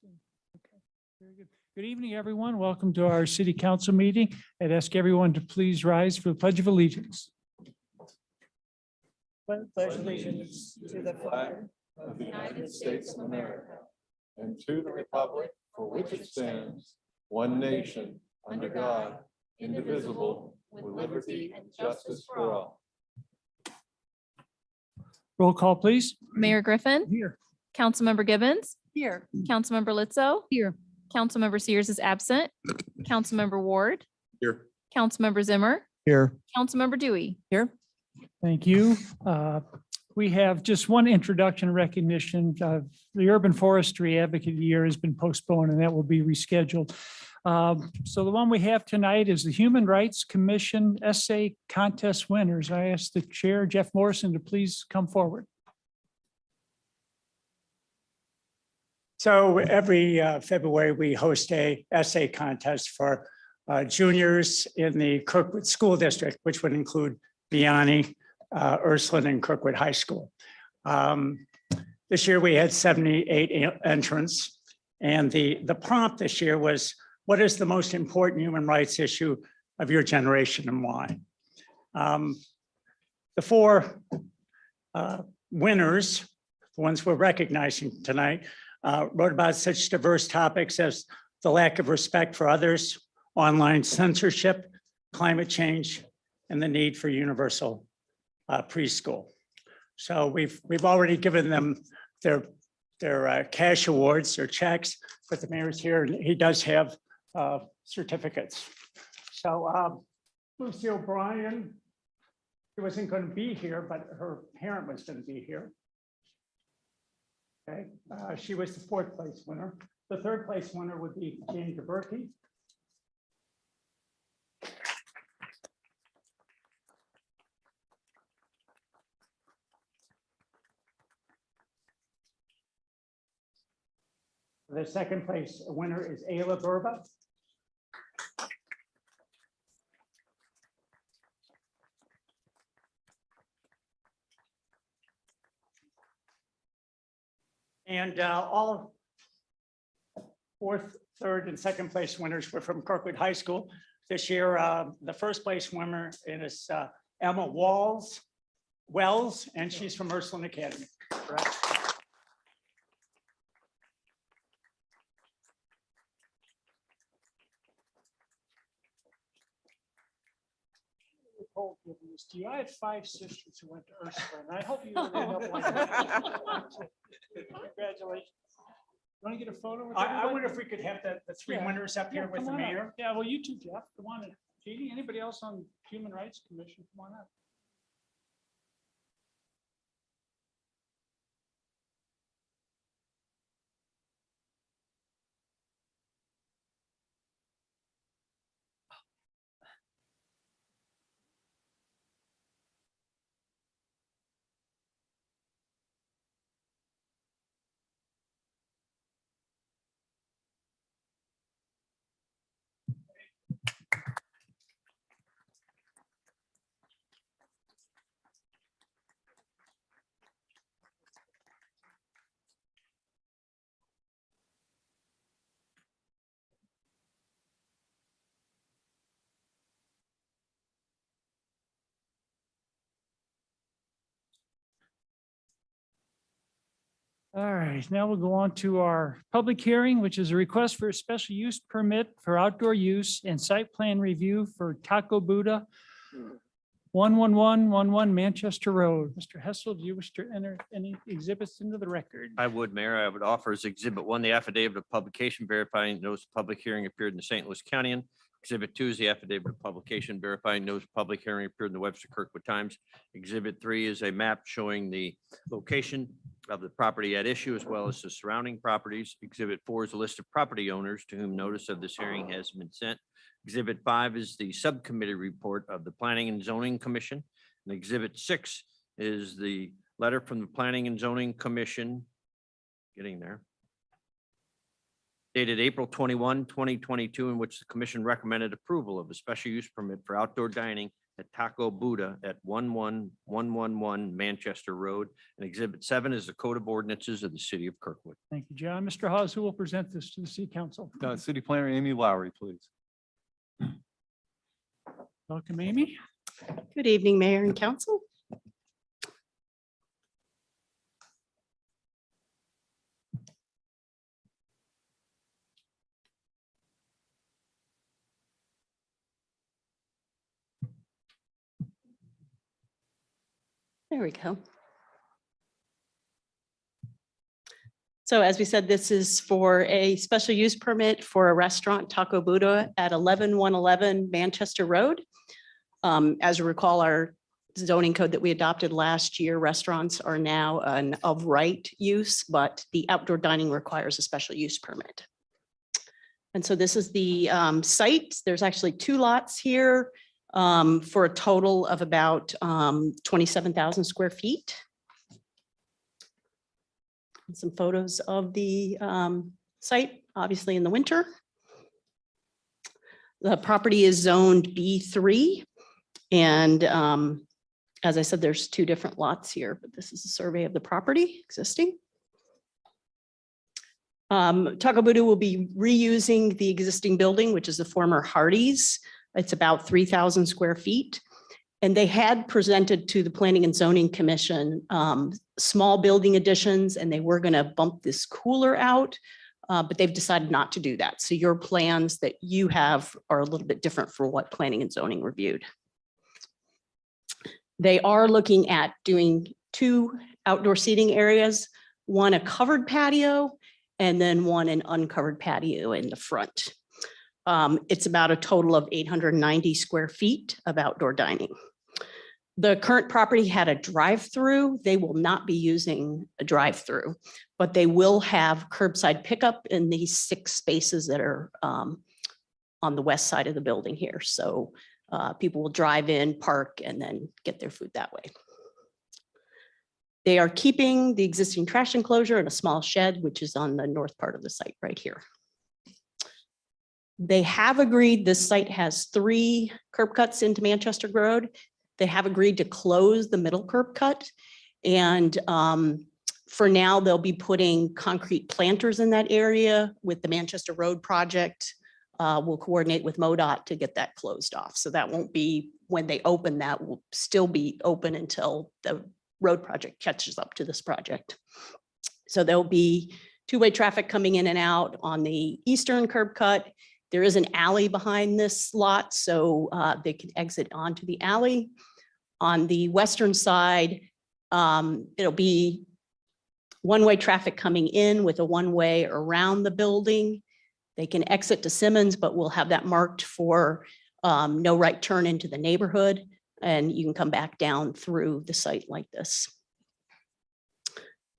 Okay, very good. Good evening, everyone. Welcome to our city council meeting. I'd ask everyone to please rise for the Pledge of Allegiance. Pledge allegiance to the flag of the United States of America and to the republic for which it stands, one nation, under God, indivisible, with liberty and justice for all. Roll call, please. Mayor Griffin, Here. Councilmember Gibbons, here. Councilmember Litzo. Here. Councilmember Sears is absent. Councilmember Ward, Here. Councilmember Zimmer, Here. Councilmember Dewey. Here. Thank you. We have just one introduction recognition. The Urban Forestry Advocate Year has been postponed and that will be rescheduled. So the one we have tonight is the Human Rights Commission Essay Contest winners. I ask the Chair, Jeff Morrison, to please come forward. So every February, we host a essay contest for juniors in the Kirkwood School District, which would include Vianney, Ursuline, and Kirkwood High School. This year, we had 78 entrants, and the prompt this year was, what is the most important human rights issue of your generation and why? The four winners, the ones we're recognizing tonight, wrote about such diverse topics as the lack of respect for others, online censorship, climate change, and the need for universal preschool. So we've already given them their cash awards, their checks, but the mayor's here and he does have certificates. So Lucy O'Brien, she wasn't going to be here, but her parent was going to be here. Okay, she was the fourth place winner. The third place winner would be Jane DeBerkey. The second place winner is Ayla Burba. And all fourth, third, and second place winners were from Kirkwood High School. This year, the first place winner is Emma Wells, and she's from Ursuline Academy. Correct? Do you? I have 5 sisters who went to Ursuline. I hope you would end up like that. Congratulations. Want to get a photo with I everybody? wonder if we could have the three Yeah. winners up here Yeah, with the come on up. mayor. Yeah, well, you too, Jeff. Come on in. Jeannie, anybody else on Human Rights Commission? Come on up. All right, now we'll go on to our public hearing, which is a request for a special use permit for outdoor use and site plan review for Taco Buddha, 11111 Manchester Road. Mr. Hessel, do you wish to enter any exhibits into the record? I would, Mayor. I would offer as Exhibit 1, the affidavit of publication verifying notice of public hearing appeared in the St. Louis County. Exhibit 2 is the affidavit of publication verifying notice of public hearing appeared in the Webster Kirkwood Times. Exhibit 3 is a map showing the location of the property at issue as well as the surrounding properties. Exhibit 4 is a list of property owners to whom notice of this hearing has been sent. Exhibit 5 is the subcommittee report of the Planning and Zoning Commission. And Exhibit 6 is the letter from the Planning and Zoning Commission, getting there, dated April 21, 2022, in which the commission recommended approval of a special use permit for outdoor dining at Taco Buddha at 11111 Manchester Road. And Exhibit 7 is the Code of Ordinances of the City of Kirkwood. Thank you, John. Mr. Hawes, who will present this to the City Council? City Planner Amy Lowry, please. Welcome, Amy. Good evening, Mayor and Council. There we go. So as we said, this is for a special use permit for a restaurant, Taco Buddha, at 11111 Manchester Road. As you recall, our zoning code that we adopted last year, restaurants are now an of right use, but the outdoor dining requires a special use permit. And so this is the site. There's actually 2 lots here for a total of about 27,000 square feet. And some photos of the site, obviously in the winter. The property is zoned B3. And as I said, there's 2 different lots here, but this is a survey of the property existing. Taco Buddha will be reusing the existing building, which is the former Hardee's. It's about 3,000 square feet. And they had presented to the Planning and Zoning Commission small building additions, and they were going to bump this cooler out, but they've decided not to do that. So your plans that you have are a little bit different for what Planning and Zoning reviewed. They are looking at doing 2 outdoor seating areas, one a covered patio, and then one an uncovered patio in the front. It's about a total of 890 square feet of outdoor dining. The current property had a drive-through. They will not be using a drive-through, but they will have curbside pickup in these 6 spaces that are on the west side of the building here. So people will drive in, park, and then get their food that way. They are keeping the existing trash enclosure and a small shed, which is on the north part of the site right here. They have agreed, this site has 3 curb cuts into Manchester Road. They have agreed to close the middle curb cut. And for now, they'll be putting concrete planters in that area with the Manchester Road project. We'll coordinate with MoDOT to get that closed off. So that won't be, when they open, that will still be open until the road project catches up to this project. So there'll be 2-way traffic coming in and out on the eastern curb cut. There is an alley behind this lot, so they can exit onto the alley. On the western side, it'll be 1-way traffic coming in with a 1-way around the building. They can exit to Simmons, but we'll have that marked for no right turn into the neighborhood, and you can come back down through the site like this.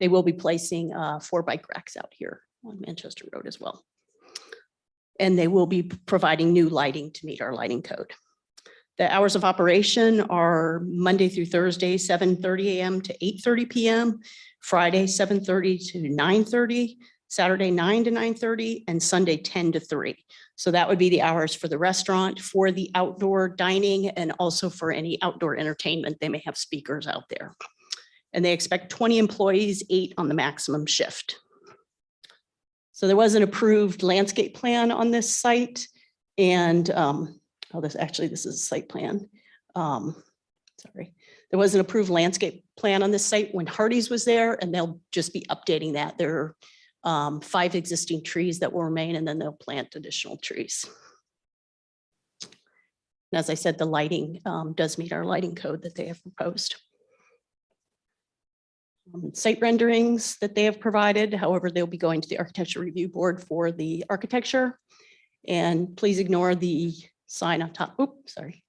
They will be placing 4 bike racks out here on Manchester Road as well. And they will be providing new lighting to meet our lighting code. The hours of operation are Monday through Thursday, 7:30 a.m. to 8:30 p.m., Friday, 7:30 to 9:30, Saturday, 9 to 9:30, and Sunday, 10 to 3. So that would be the hours for the restaurant, for the outdoor dining, and also for any outdoor entertainment. They may have speakers out there. And they expect 20 employees, 8 on the maximum shift. So there was an approved landscape plan on this site, and this is a site plan. Sorry, there was an approved landscape plan on this site when Hardee's was there, and they'll just be updating that. There are 5 existing trees that will remain, and then they'll plant additional trees. And as I said, the lighting does meet our lighting code that they have proposed. Site renderings that they have provided. However, they'll be going to the Architecture Review Board for the architecture. And please ignore the sign on top. Oops, sorry.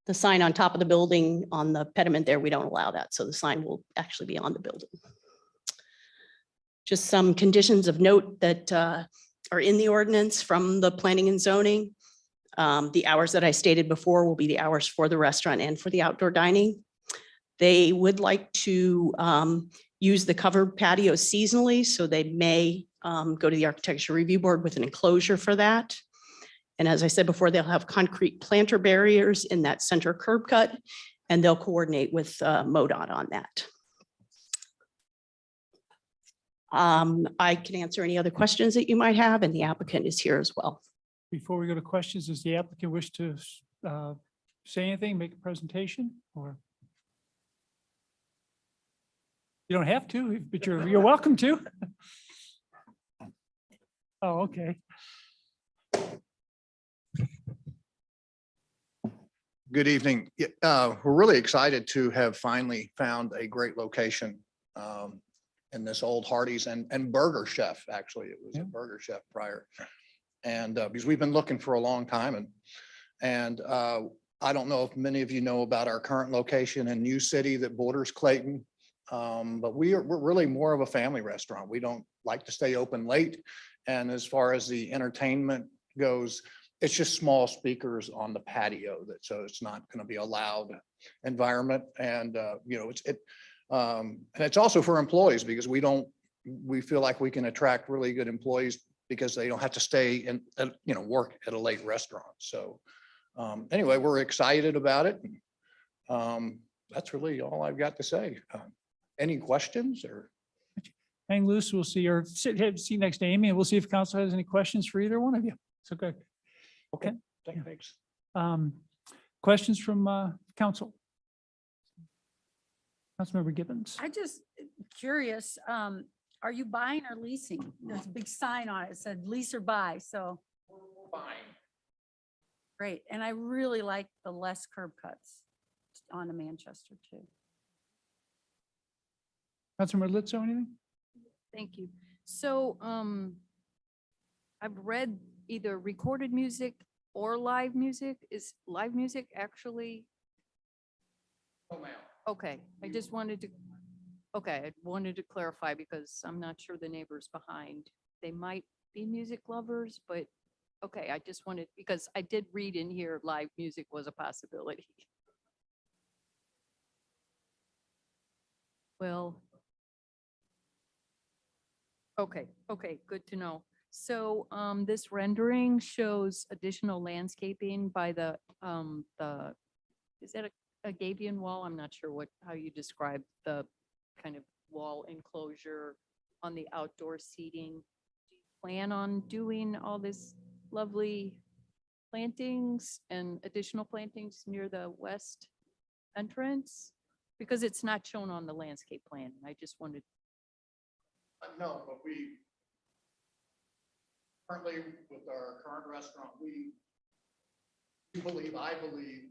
The sign on top of the building on the pediment there, we don't allow that. So the sign will actually be on the building. Just some conditions of note that are in the ordinance from the Planning and Zoning. The hours that I stated before will be the hours for the restaurant and for the outdoor dining. They would like to use the covered patio seasonally, so they may go to the Architecture Review Board with an enclosure for that. And as I said before, they'll have concrete planter barriers in that center curb cut, and they'll coordinate with MoDOT on that. I can answer any other questions that you might have, and the applicant is here as well. Before we go to questions, does the applicant wish to say anything, make a presentation, or? You don't have to, but you're welcome to. Oh, okay. Good evening. We're really excited to have finally found a great location in this old Hardee's and Burger Chef, actually. It was a Yeah. Burger Chef prior. And because we've been looking for a long time and I don't know if many of you know about our current location in New City that borders Clayton. But we're really more of a family restaurant. We don't like to stay open late. And as far as the entertainment goes, it's just small speakers on the patio so it's not going to be a loud environment. And and it's also for employees because we feel like we can attract really good employees because they don't have to stay and work at a late restaurant. So anyway, we're excited about it. That's really all I've got to say. Any questions or? Hang loose, we'll see, or sit next to Amy, and we'll see if council has any questions for either one of you. So good. Okay, thanks. Questions from council? Councilmember Gibbons. I just curious, are you buying or leasing? There's a big sign on it. It said lease or buy, so. Great, and I really like the less curb cuts on the Manchester too. Councilmember Litzo, anything? Thank you. So, I've read either recorded music or live music. Is live music actually? Okay, I just wanted to, I wanted to clarify because I'm not sure the neighbors behind. They might be music lovers, but okay, I just wanted, because I did read in here live music was a possibility. Well, okay, good to know. So this rendering shows additional landscaping by the, is that a gabion wall? I'm not sure how you describe the kind of wall enclosure on the outdoor seating. Do you plan on doing all this lovely plantings and additional plantings near the west entrance? Because it's not shown on the landscape plan. I just wanted. No, but we currently with our current restaurant, I believe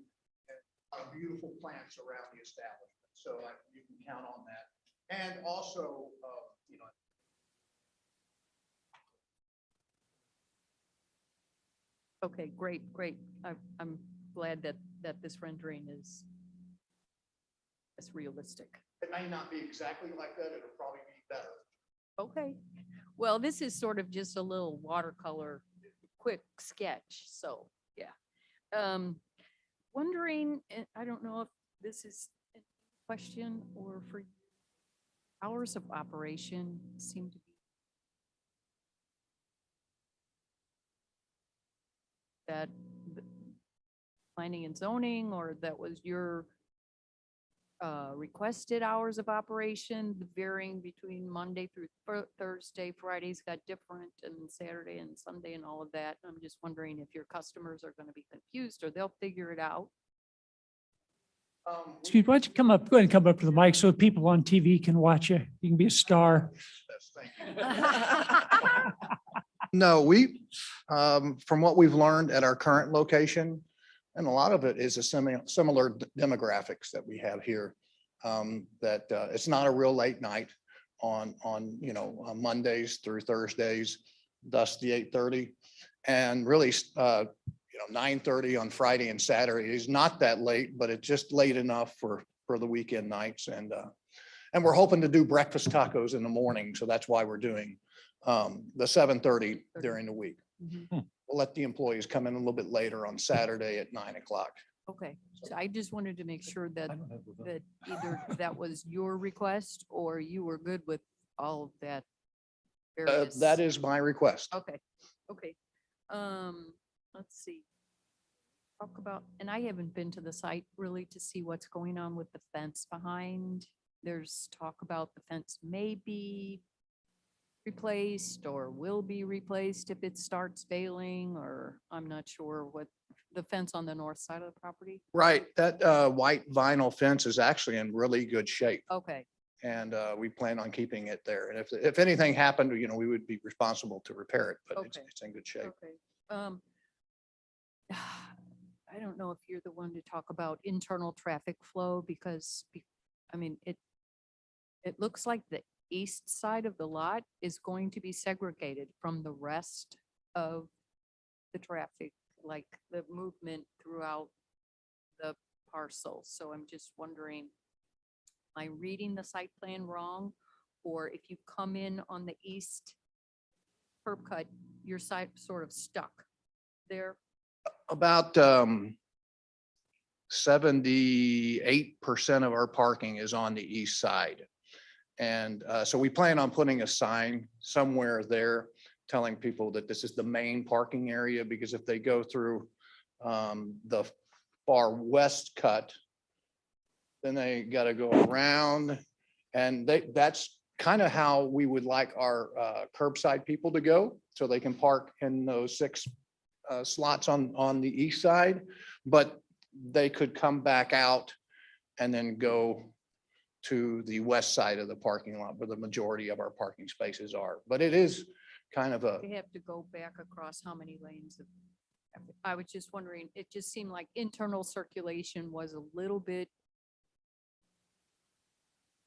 are beautiful plants around the establishment. So you can count on that. And also, Okay, great. I'm glad that this rendering is realistic. it may not be exactly like that. It'll probably be better. Okay, well, this is sort of just a little watercolor, quick sketch, so, yeah. Wondering, and I don't know if this is a question or for you, hours of operation seem to be that planning and zoning, or that was your requested hours of operation, varying between Monday through Thursday, Fridays got different, and Saturday and Sunday and all of that. I'm just wondering if your customers are going to be confused or they'll figure it out. Excuse me, why don't you go ahead and come up to the mic so people on TV can watch you. You can be a star. No, from what we've learned at our current location, and a lot of it is a similar demographics that we have here, that it's not a real late night on Mondays through Thursdays, thus the 8:30, and really 9:30 on Friday and Saturday is not that late, but it's just late enough for the weekend nights. And we're hoping to do breakfast tacos in the morning, so that's why we're doing the 7:30 during the week. We'll let the employees come in a little bit later on Saturday at 9 o'clock. Okay, so I just wanted to make sure that either that was your request or you were good with all of that. That is my request. Okay. let's see. Talk about, and I haven't been to the site really to see what's going on with the fence behind. There's talk about the fence may be replaced or will be replaced if it starts failing, or I'm not sure what, the fence on the north side of the property. Right, that white vinyl fence is actually in really good shape. Okay, And we plan on keeping it there. And if anything happened, we would be responsible to repair it, but Okay. it's in good shape. okay. I don't know if you're the one to talk about internal traffic flow because, I mean, it looks like the east side of the lot is going to be segregated from the rest of the traffic, like the movement throughout the parcel. So I'm just wondering, am I reading the site plan wrong? Or if you come in on the east curb cut, your side sort of stuck there? About 78% of our parking is on the east side. And so we plan on putting a sign somewhere there telling people that this is the main parking area, because if they go through the far west cut, then they got to go around, and that's kind of how we would like our curbside people to go, so they can park in those 6 slots on the east side, but they could come back out and then go to the west side of the parking lot where the majority of our parking spaces are. But it is kind of a, They have to go back across how many lanes of, I was just wondering, it just seemed like internal circulation was a little bit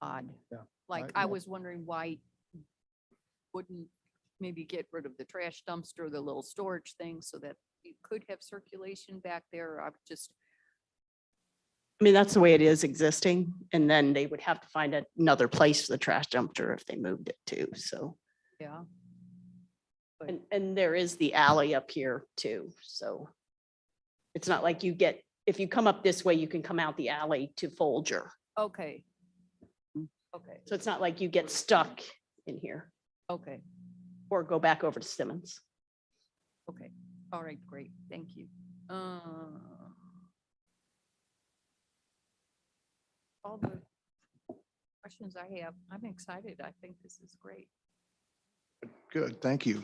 odd. Yeah, Like, I- I was wondering why wouldn't maybe get rid of the trash dumpster, the little storage thing, so that you could have circulation back there. I just, I mean, that's the way it is existing. And then they would have to find another place for the trash dumpster if they moved it to, so. yeah. But- And there is the alley up here too, so. It's not like if you come up this way, you can come out the alley to Folger. Okay. Okay, So it's not like you get stuck in here okay, or go back over to Simmons. okay. All right, great. Thank you. All the questions I have, I'm excited. I think this is great. good, thank you.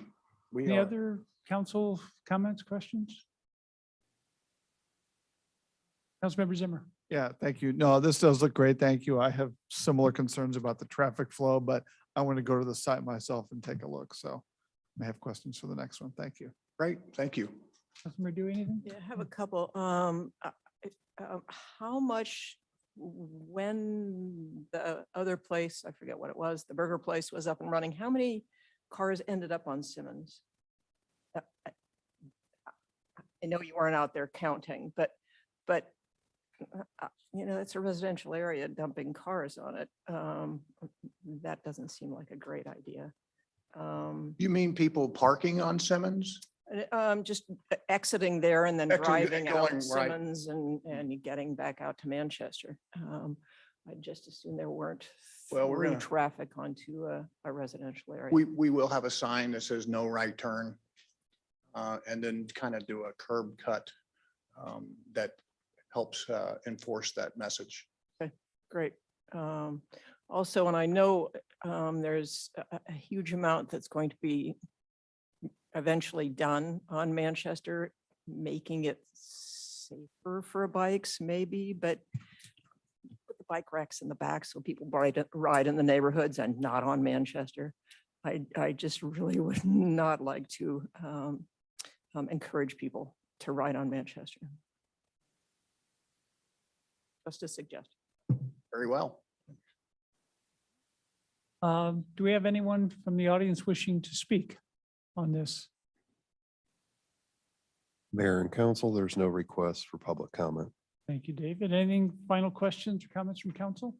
We Any are. other council comments, questions? Councilmember Zimmer. Yeah, thank you. No, this does look great. Thank you. I have similar concerns about the traffic flow, but I want to go to the site myself and take a look. So I have questions for the next one. Thank you. Great, thank you. Councilmember, do anything? Yeah, I have a couple. How much, when the other place, I forget what it was, the burger place was up and running, how many cars ended up on Simmons? I know you weren't out there counting, but it's a residential area dumping cars on it. That doesn't seem like a great idea. You mean people parking on Simmons? Just exiting there and then Exiting, driving going, out right. Simmons and getting back out to Manchester. I just assume there weren't Well, we're through gonna- traffic onto a residential area. We will have a sign that says no right turn. And then kind of do a curb cut that helps enforce that message. Great. Also, and I know there's a huge amount that's going to be eventually done on Manchester, making it safer for bikes maybe, but put the bike racks in the back so people ride in the neighborhoods and not on Manchester. I just really would not like to encourage people to ride on Manchester. Just a suggestion. Very well. Do we have anyone from the audience wishing to speak on this? Mayor and council, there's no request for public comment. Thank you, David. Anything, final questions or comments from council?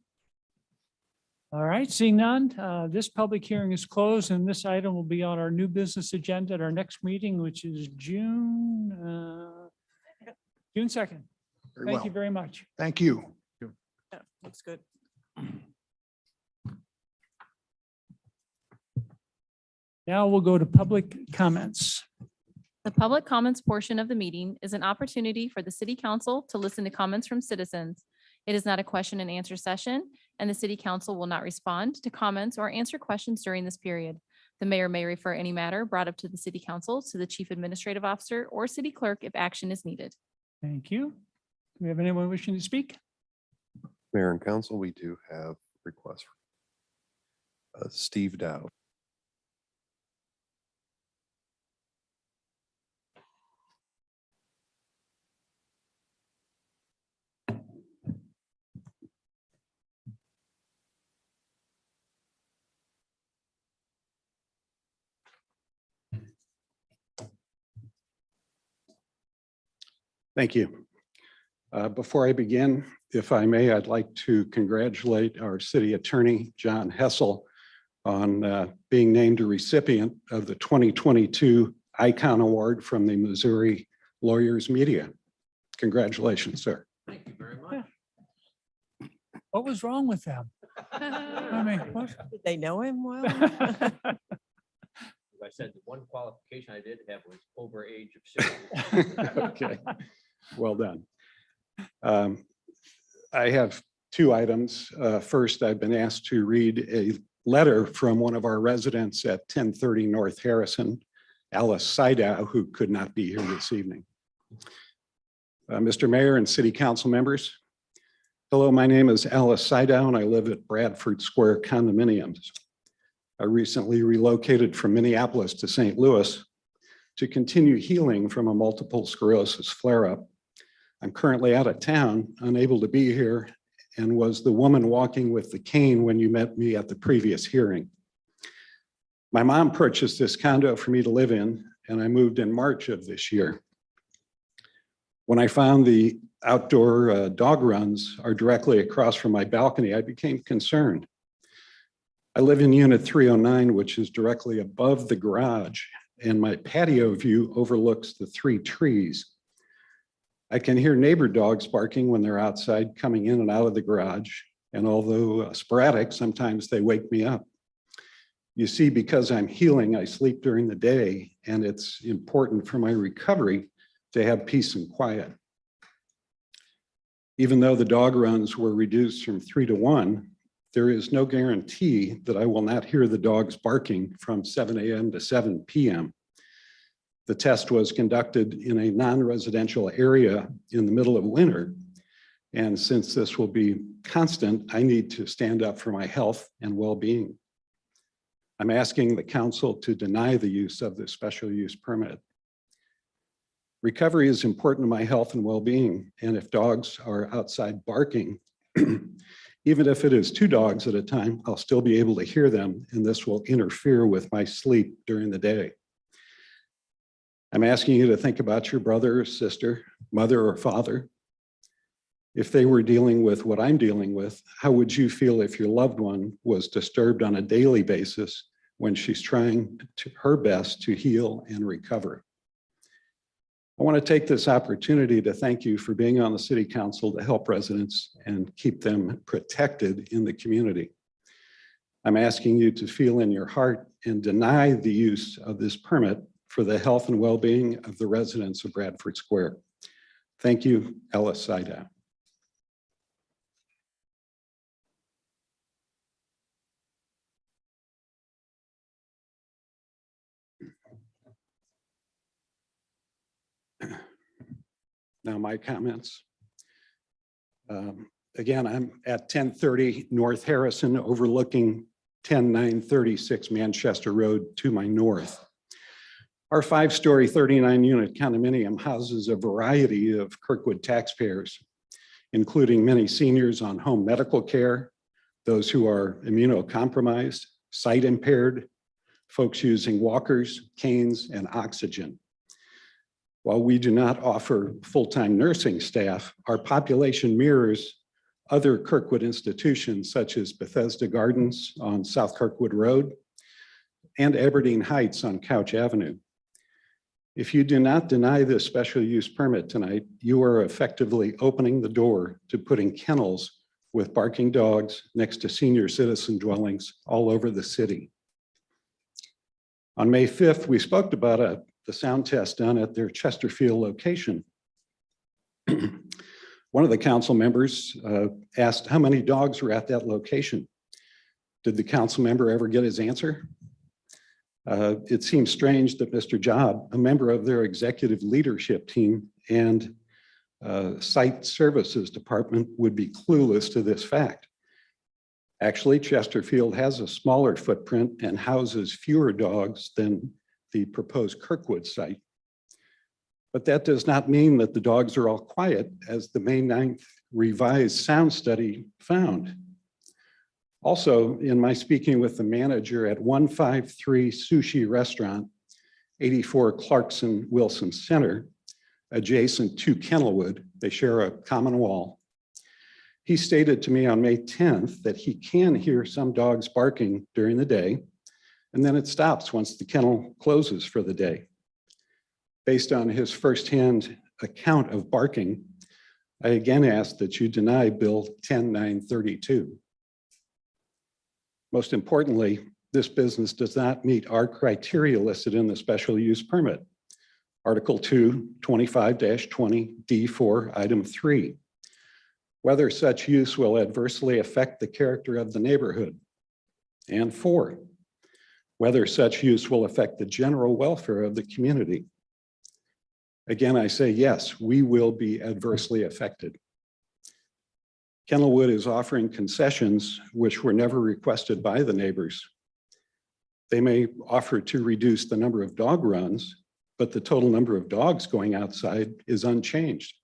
All right, seeing none, this public hearing is closed and this item will be on our new business agenda at our next meeting, which is June 2nd. Very Thank you well. very much. Thank you. Yeah, looks good. Now we'll go to public comments. The public comments portion of the meeting is an opportunity for the city council to listen to comments from citizens. It is not a question and answer session, and the city council will not respond to comments or answer questions during this period. The mayor may refer any matter brought up to the city council to the chief administrative officer or city clerk if action is needed. Thank you. Do we have anyone wishing to speak? Mayor and council, we do have requests. Steve Dow. Thank you. Before I begin, if I may, I'd like to congratulate our city attorney, John Hessel, on being named a recipient of the 2022 Icon Award from the Missouri Lawyers Media. Congratulations, sir. Thank you very much. What was wrong with them? I mean, what? Did they know him well? As I said, the one qualification I did have was over age of 60. Okay, well done. I have two items. First, I've been asked to read a letter from one of our residents at 1030 North Harrison, Alice Sydow, who could not be here this evening. Mr. Mayor and City Council members, hello, my name is Alice Sydow and I live at Bradford Square Condominiums. I recently relocated from Minneapolis to St. Louis to continue healing from a multiple sclerosis flare-up. I'm currently out of town, unable to be here, and was the woman walking with the cane when you met me at the previous hearing. My mom purchased this condo for me to live in, and I moved in March of this year. When I found the outdoor dog runs are directly across from my balcony, I became concerned. I live in unit 309, which is directly above the garage, and my patio view overlooks the 3 trees. I can hear neighbor dogs barking when they're outside coming in and out of the garage, and although sporadic, sometimes they wake me up. You see, because I'm healing, I sleep during the day, and it's important for my recovery to have peace and quiet. Even though the dog runs were reduced from 3 to 1, there is no guarantee that I will not hear the dogs barking from 7 a.m. to 7 p.m. The test was conducted in a non-residential area in the middle of winter. And since this will be constant, I need to stand up for my health and well-being. I'm asking the council to deny the use of this special use permit. Recovery is important to my health and well-being. And if dogs are outside barking, even if it is 2 dogs at a time, I'll still be able to hear them, and this will interfere with my sleep during the day. I'm asking you to think about your brother or sister, mother or father. If they were dealing with what I'm dealing with, how would you feel if your loved one was disturbed on a daily basis when she's trying her best to heal and recover? I want to take this opportunity to thank you for being on the City Council to help residents and keep them protected in the community. I'm asking you to feel in your heart and deny the use of this permit for the health and well-being of the residents of Bradford Square. Thank you, Alice Sydow. Now my comments. Again, I'm at 1030 North Harrison overlooking 10936 Manchester Road to my north. Our 5-story 39-unit condominium houses a variety of Kirkwood taxpayers, including many seniors on home medical care, those who are immunocompromised, sight impaired, folks using walkers, canes, and oxygen. While we do not offer full-time nursing staff, our population mirrors other Kirkwood institutions such as Bethesda Gardens on South Kirkwood Road and Aberdeen Heights on Couch Avenue. If you do not deny this special use permit tonight, you are effectively opening the door to putting kennels with barking dogs next to senior citizen dwellings all over the city. On May 5th, we spoke about a the sound test done at their Chesterfield location. One of the council members asked how many dogs were at that location. Did the council member ever get his answer? It seems strange that Mr. Job, a member of their executive leadership team and site services department, would be clueless to this fact. Actually, Chesterfield has a smaller footprint and houses fewer dogs than the proposed Kirkwood site. But that does not mean that the dogs are all quiet, as the May 9th revised sound study found. Also, in my speaking with the manager at 153 Sushi Restaurant, 84 Clarkson Wilson Center, adjacent to Kennelwood, they share a common wall. He stated to me on May 10th that he can hear some dogs barking during the day, and then it stops once the kennel closes for the day. Based on his firsthand account of barking, I again ask that you deny Bill 10932. Most importantly, this business does not meet our criteria listed in the special use permit. Article 2, 25-20 D4, item 3. Whether such use will adversely affect the character of the neighborhood. And 4, whether such use will affect the general welfare of the community. Again, I say yes, we will be adversely affected. Kennelwood is offering concessions which were never requested by the neighbors. They may offer to reduce the number of dog runs, but the total number of dogs going outside is unchanged.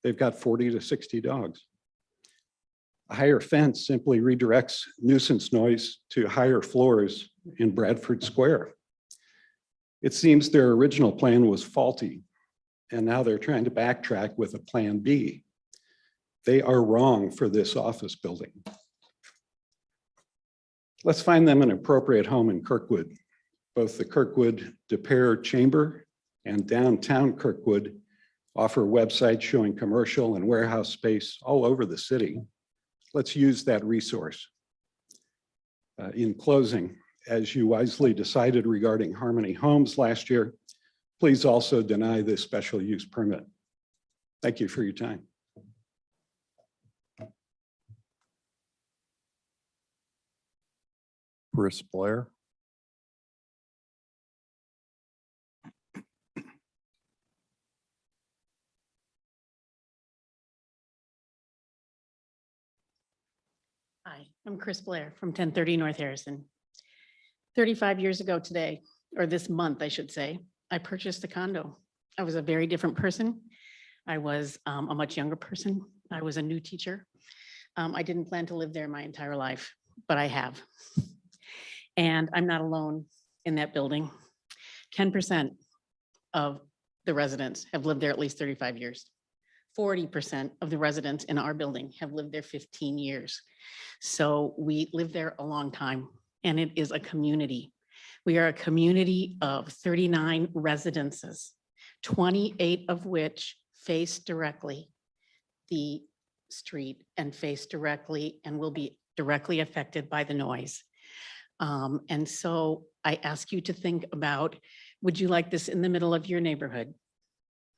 They've got 40 to 60 dogs. A higher fence simply redirects nuisance noise to higher floors in Bradford Square. It seems their original plan was faulty, and now they're trying to backtrack with a plan B. They are wrong for this office building. Let's find them an appropriate home in Kirkwood. Both the Kirkwood De Pere Chamber and downtown Kirkwood offer websites showing commercial and warehouse space all over the city. Let's use that resource. In closing, as you wisely decided regarding Harmony Homes last year, please also deny this special use permit. Thank you for your time. Chris Blair. Hi, I'm Chris Blair from 1030 North Harrison. 35 years ago today, or this month, I should say, I purchased a condo. I was a very different person. I was a much younger person. I was a new teacher. I didn't plan to live there my entire life, but I have. And I'm not alone in that building. 10% of the residents have lived there at least 35 years. 40% of the residents in our building have lived there 15 years. So we live there a long time, and it is a community. We are a community of 39 residences, 28 of which face directly the street and face directly and will be directly affected by the noise. And so I ask you to think about, would you like this in the middle of your neighborhood?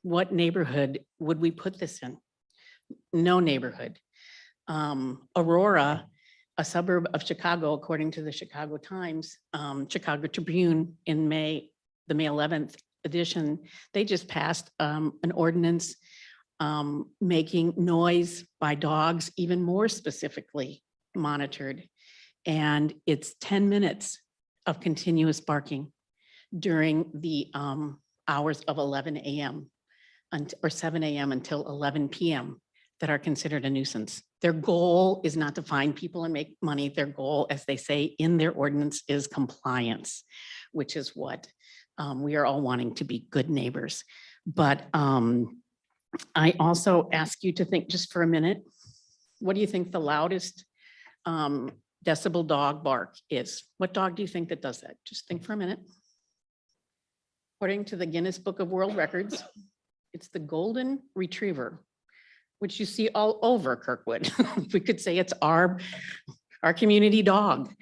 What neighborhood would we put this in? No neighborhood. Aurora, a suburb of Chicago, according to the Chicago Times, Chicago Tribune in May, the May 11th edition, they just passed an ordinance making noise by dogs even more specifically monitored. And it's 10 minutes of continuous barking during the hours of 11 a.m. or 7 a.m. until 11 p.m. that are considered a nuisance. Their goal is not to fine people and make money. Their goal, as they say in their ordinance, is compliance, which is what we are all wanting to be good neighbors. But I also ask you to think just for a minute, what do you think the loudest decibel dog bark is? What dog do you think that does that? Just think for a minute. According to the Guinness Book of World Records, it's the golden retriever, which you see all over Kirkwood. We could say it's our community dog.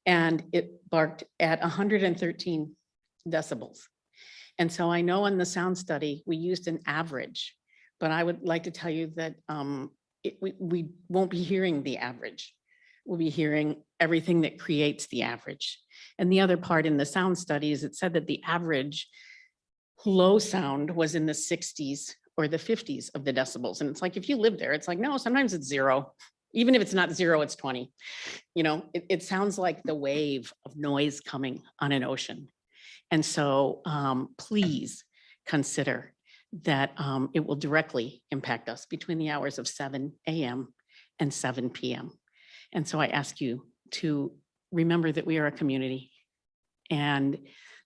And it barked at 113 decibels. And so I know in the sound study, we used an average, but I would like to tell you that we won't be hearing the average. We'll be hearing everything that creates the average. And the other part in the sound study is it said that the average low sound was in the 60s or the 50s of the decibels. And it's like, if you live there, it's like, no, sometimes it's 0. Even if it's not 0, it's 20. You know, it sounds like the wave of noise coming on an ocean. And so please consider that it will directly impact us between the hours of 7 a.m. and 7 p.m. And so I ask you to remember that we are a community, and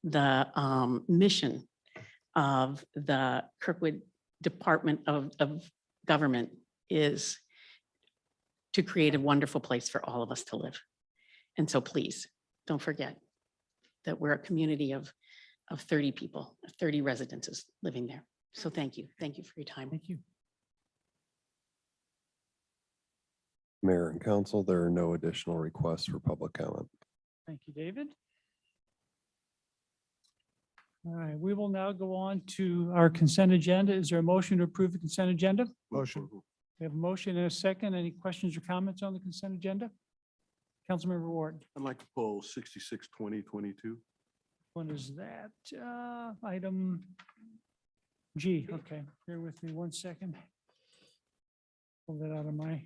the mission of the Kirkwood Department of Government is to create a wonderful place for all of us to live. And so please don't forget that we're a community of 30 people, 30 residences living there. So thank you. Thank you for your time. Thank you. Mayor and council, there are no additional requests for public comment. Thank you, David. All right, we will now go on to our consent agenda. Is there a motion to approve the consent agenda? Motion. We have a motion and a second. Any questions or comments on the consent agenda? Councilmember Ward, I'd like to pull 66-2022. what is that? Item G. Okay, bear with me one second. Pull that out of my.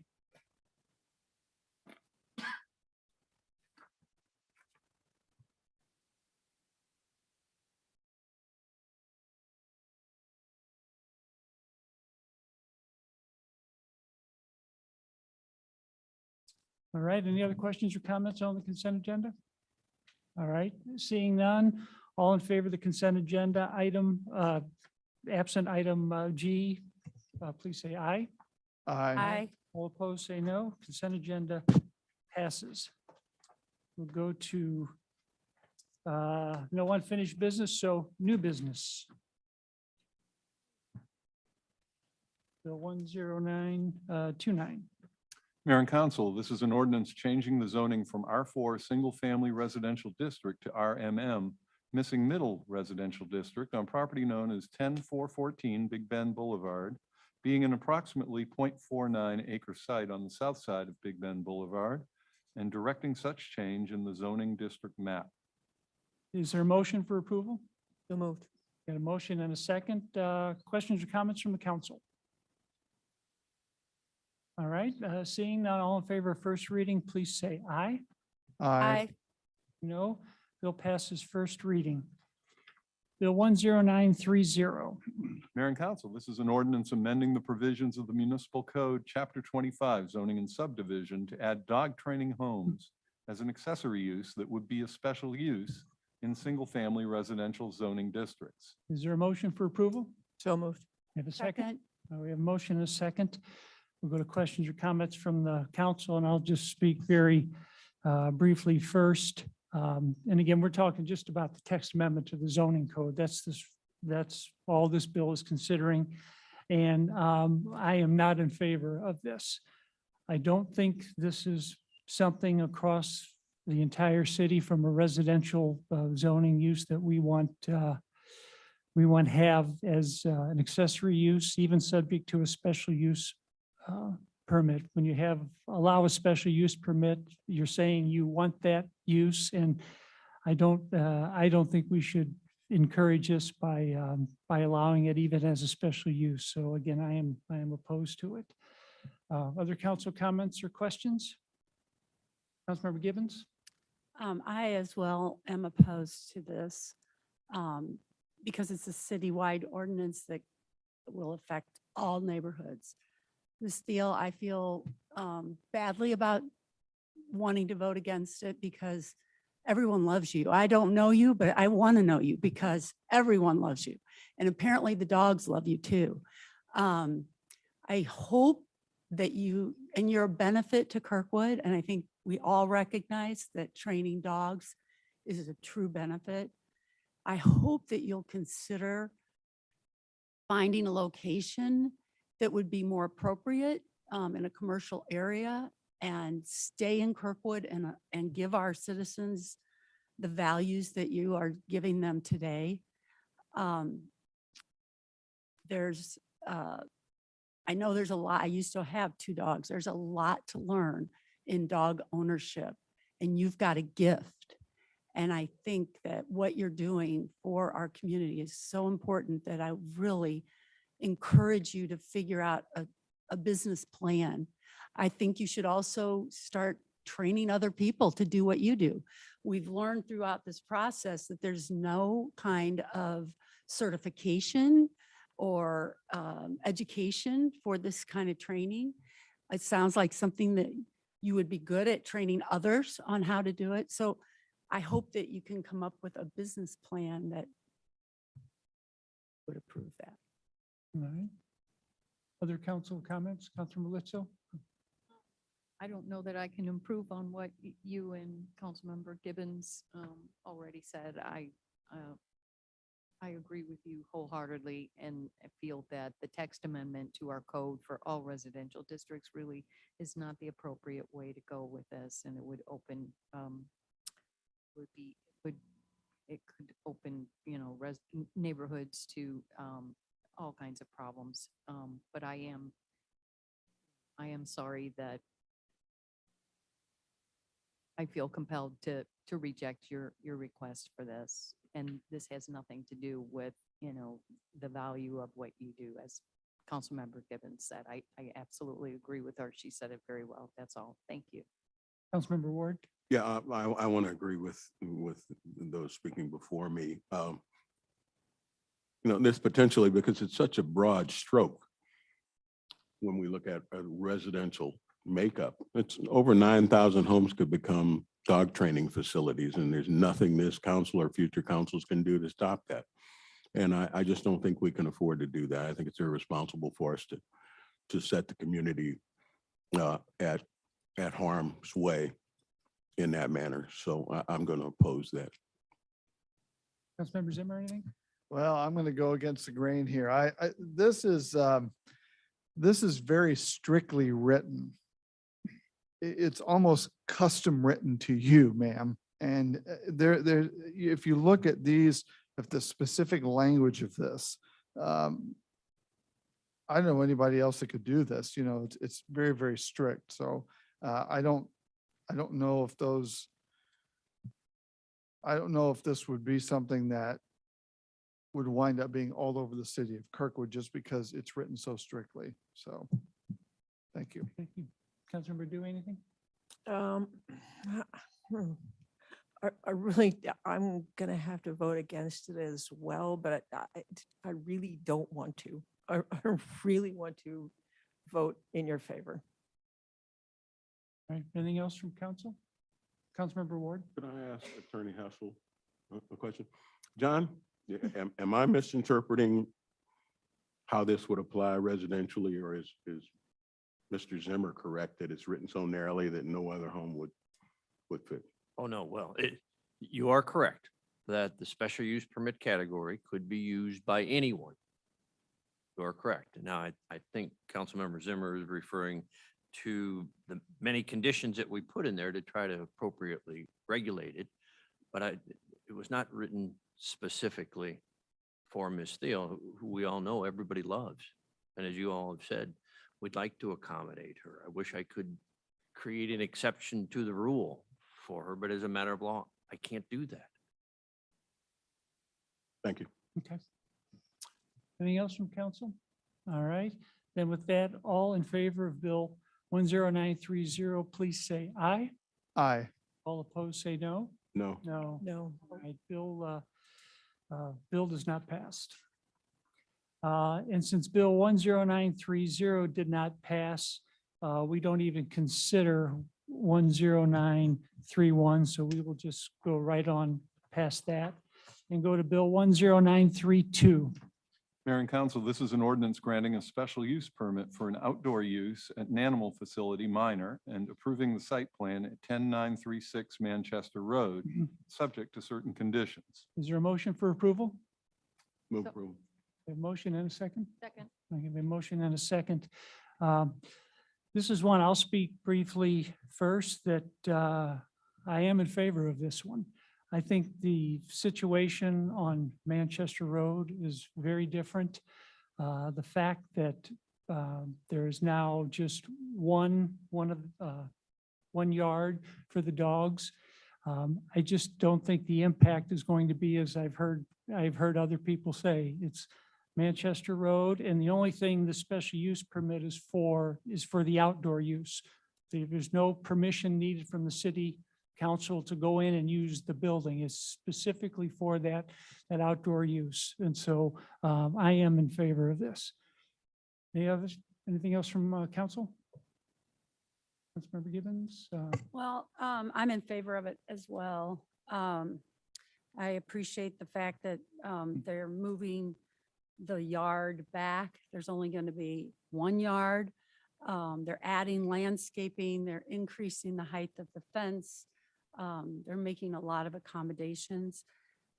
All right, any other questions or comments on the consent agenda? All right, seeing none, all in favor of the consent agenda item, absent item G, please say aye. Aye. All opposed, say no. Consent agenda passes. We'll go to no unfinished business, so new business. Bill 10929. Mayor and council, this is an ordinance changing the zoning from R4 Single Family Residential District to RMM Missing Middle Residential District on property known as 10414 Big Bend Boulevard, being an approximately 0.49 acre site on the south side of Big Bend Boulevard, and directing such change in the zoning district map. Is there a motion for approval? So moved. Got a motion and a second. Questions or comments from the council? All right, seeing none, all in favor of first reading, please say aye. Aye. No, bill passes first reading. Bill 10930. Mayor and council, this is an ordinance amending the provisions of the Municipal Code, Chapter 25, zoning and subdivision, to add dog training homes as an accessory use that would be a special use in single-family residential zoning districts. Is there a motion for approval? So moved. We have a second? We have a motion and a second. We'll go to questions or comments from the council, and I'll just speak very briefly first. And again, we're talking just about the text amendment to the zoning code. That's all this bill is considering. And I am not in favor of this. I don't think this is something across the entire city from a residential zoning use that we want to have as an accessory use, even subject to a special use permit. When you allow a special use permit, you're saying you want that use, and I don't think we should encourage this by allowing it even as a special use. So again, I am opposed to it. Other council comments or questions? Councilmember Gibbons? I as well am opposed to this because it's a citywide ordinance that will affect all neighborhoods. Ms. Steele, I feel badly about wanting to vote against it because everyone loves you. I don't know you, but I want to know you because everyone loves you. And apparently the dogs love you too. I hope that and you're a benefit to Kirkwood. And I think we all recognize that training dogs is a true benefit. I hope that you'll consider finding a location that would be more appropriate in a commercial area and stay in Kirkwood and give our citizens the values that you are giving them today. There's, I know there's a lot, I used to have 2 dogs. There's a lot to learn in dog ownership, and you've got a gift. And I think that what you're doing for our community is so important that I really encourage you to figure out a business plan. I think you should also start training other people to do what you do. We've learned throughout this process that there's no kind of certification or education for this kind of training. It sounds like something that you would be good at, training others on how to do it. So I hope that you can come up with a business plan that would approve that. All right. Other council comments? Councilor Malizzo? I don't know that I can improve on what you and Councilmember Gibbons already said. I agree with you wholeheartedly and I feel that the text amendment to our code for all residential districts really is not the appropriate way to go with this, and it would open, it could open, neighborhoods to all kinds of problems. But I am sorry that I feel compelled to reject your request for this. And this has nothing to do with, the value of what you do. As Councilmember Gibbons said, I absolutely agree with her. She said it very well. That's all. Thank you. Councilmember Ward? Yeah, I want to agree with those speaking before me. This potentially, because it's such a broad stroke. When we look at a residential makeup, it's over 9,000 homes could become dog training facilities, and there's nothing this council or future councils can do to stop that. And I just don't think we can afford to do that. I think it's irresponsible for us to set the community at harm's way in that manner. So I'm going to oppose that. Councilmember Zimmer, anything? Well, I'm going to go against the grain here. This is very strictly written. It's almost custom written to you, ma'am. And if you look at these, if the specific language of this, I don't know anybody else that could do this. It's very, very strict. So I don't know if this would be something that would wind up being all over the city of Kirkwood just because it's written so strictly. So, thank you. Thank you. Councilmember, do anything? I'm going to have to vote against it as well, but I really don't want to. I really want to vote in your favor. All right. Anything else from council? Councilmember Ward? Could I ask Attorney Hassel a question? John, am I misinterpreting how this would apply residentially, or is Mr. Zimmer correct that it's written so narrowly that no other home would fit? Oh, no, well, you are correct that the special use permit category could be used by anyone. You are correct. Now, I think Councilmember Zimmer is referring to the many conditions that we put in there to try to appropriately regulate it. But it was not written specifically for Ms. Steele, who we all know everybody loves. And as you all have said, we'd like to accommodate her. I wish I could create an exception to the rule for her, but as a matter of law, I can't do that. Thank you. Okay. Anything else from council? All right. Then with that, all in favor of Bill 10930, please say aye. Aye. All opposed, say no. No. No. No. All right, bill does not pass. And since Bill 10930 did not pass, we don't even consider 10931. So we will just go right on past that and go to Bill 10932. Mayor and Council, this is an ordinance granting a special use permit for an outdoor use at an animal facility minor and approving the site plan at 10936 Manchester Road, subject to certain conditions. Is there a motion for approval? Move So- approval. A motion and a second? Second. I have a motion and a second. This is one I'll speak briefly first, that I am in favor of this one. I think the situation on Manchester Road is very different. The fact that there is now just one yard for the dogs. I just don't think the impact is going to be, as I've heard other people say, it's Manchester Road, and the only thing the special use permit is for the outdoor use. There's no permission needed from the city council to go in and use the building. It's specifically for that outdoor use. And so I am in favor of this. Anything else from council? Councilmember Gibbons? Well, I'm in favor of it as well. I appreciate the fact that they're moving the yard back. There's only going to be 1 yard. They're adding landscaping. They're increasing the height of the fence. They're making a lot of accommodations.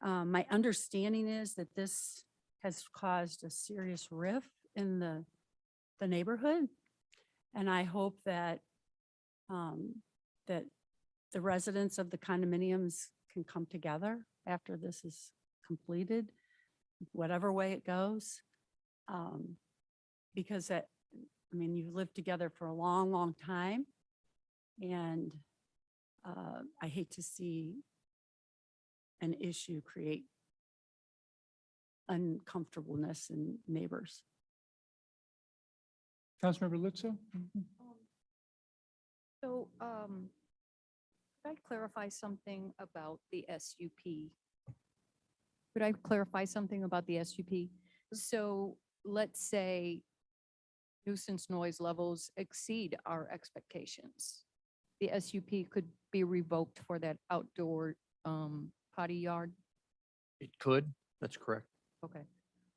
My understanding is that this has caused a serious rift in the neighborhood. And I hope that that the residents of the condominiums can come together after this is completed, whatever way it goes. Because you've lived together for a long, long time. And I hate to see an issue create uncomfortableness in neighbors. Councilmember Lutzo? So, could I clarify something about the SUP? Could I clarify something about the SUP? So let's say nuisance noise levels exceed our expectations. The SUP could be revoked for that outdoor potty yard. It could, that's correct. Okay.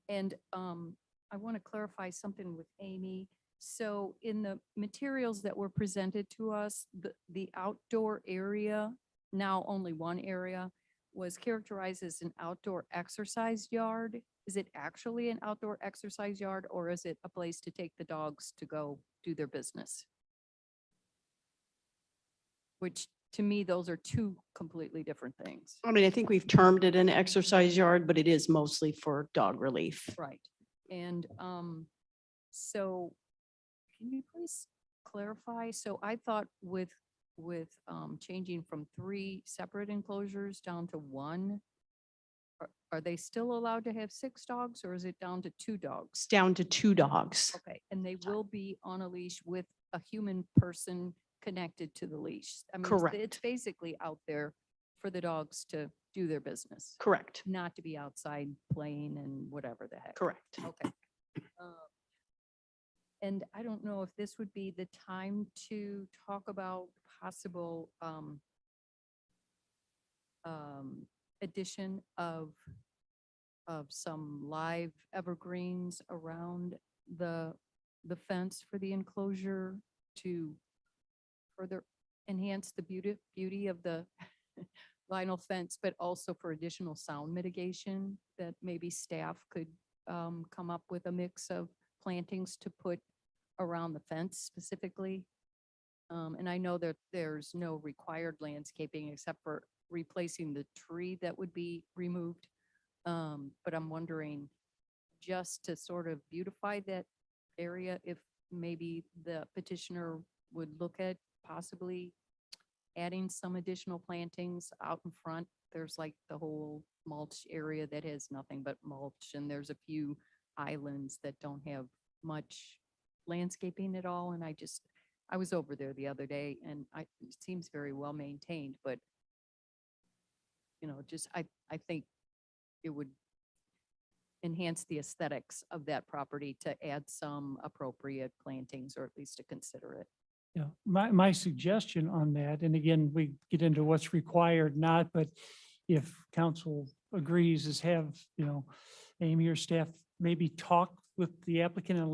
And I want to clarify something with Amy. So in the materials that were presented to us, the outdoor area, now only one area, was characterized as an outdoor exercise yard. Is it actually an outdoor exercise yard, or is it a place to take the dogs to go do their business? Which to me, those are two completely different things. I think we've termed it an exercise yard, but it is mostly for dog relief. Right. And so can you please clarify? So I thought with changing from 3 separate enclosures down to 1, are they still allowed to have 6 dogs, or is it down to 2 dogs? It's down to 2 dogs. Okay, and they will be on a leash with a human person connected to the leash. It's Correct. basically out there for the dogs to do their business, Correct. not to be outside playing and whatever the heck. Correct. Okay. And I don't know if this would be the time to talk about possible addition of some live evergreens around the fence for the enclosure to further enhance the beauty of the vinyl fence, but also for additional sound mitigation, that maybe staff could come up with a mix of plantings to put around the fence specifically. And I know that there's no required landscaping except for replacing the tree that would be removed. But I'm wondering, just to sort of beautify that area, if maybe the petitioner would look at possibly adding some additional plantings out in front. There's like the whole mulch area that has nothing but mulch, and there's a few islands that don't have much landscaping at all. And I was over there the other day, and it seems very well maintained, but I think it would enhance the aesthetics of that property to add some appropriate plantings, or at least to consider it. Yeah, my suggestion on that, and again, we get into what's required, not, but if council agrees, is have, Amy or staff maybe talk with the applicant and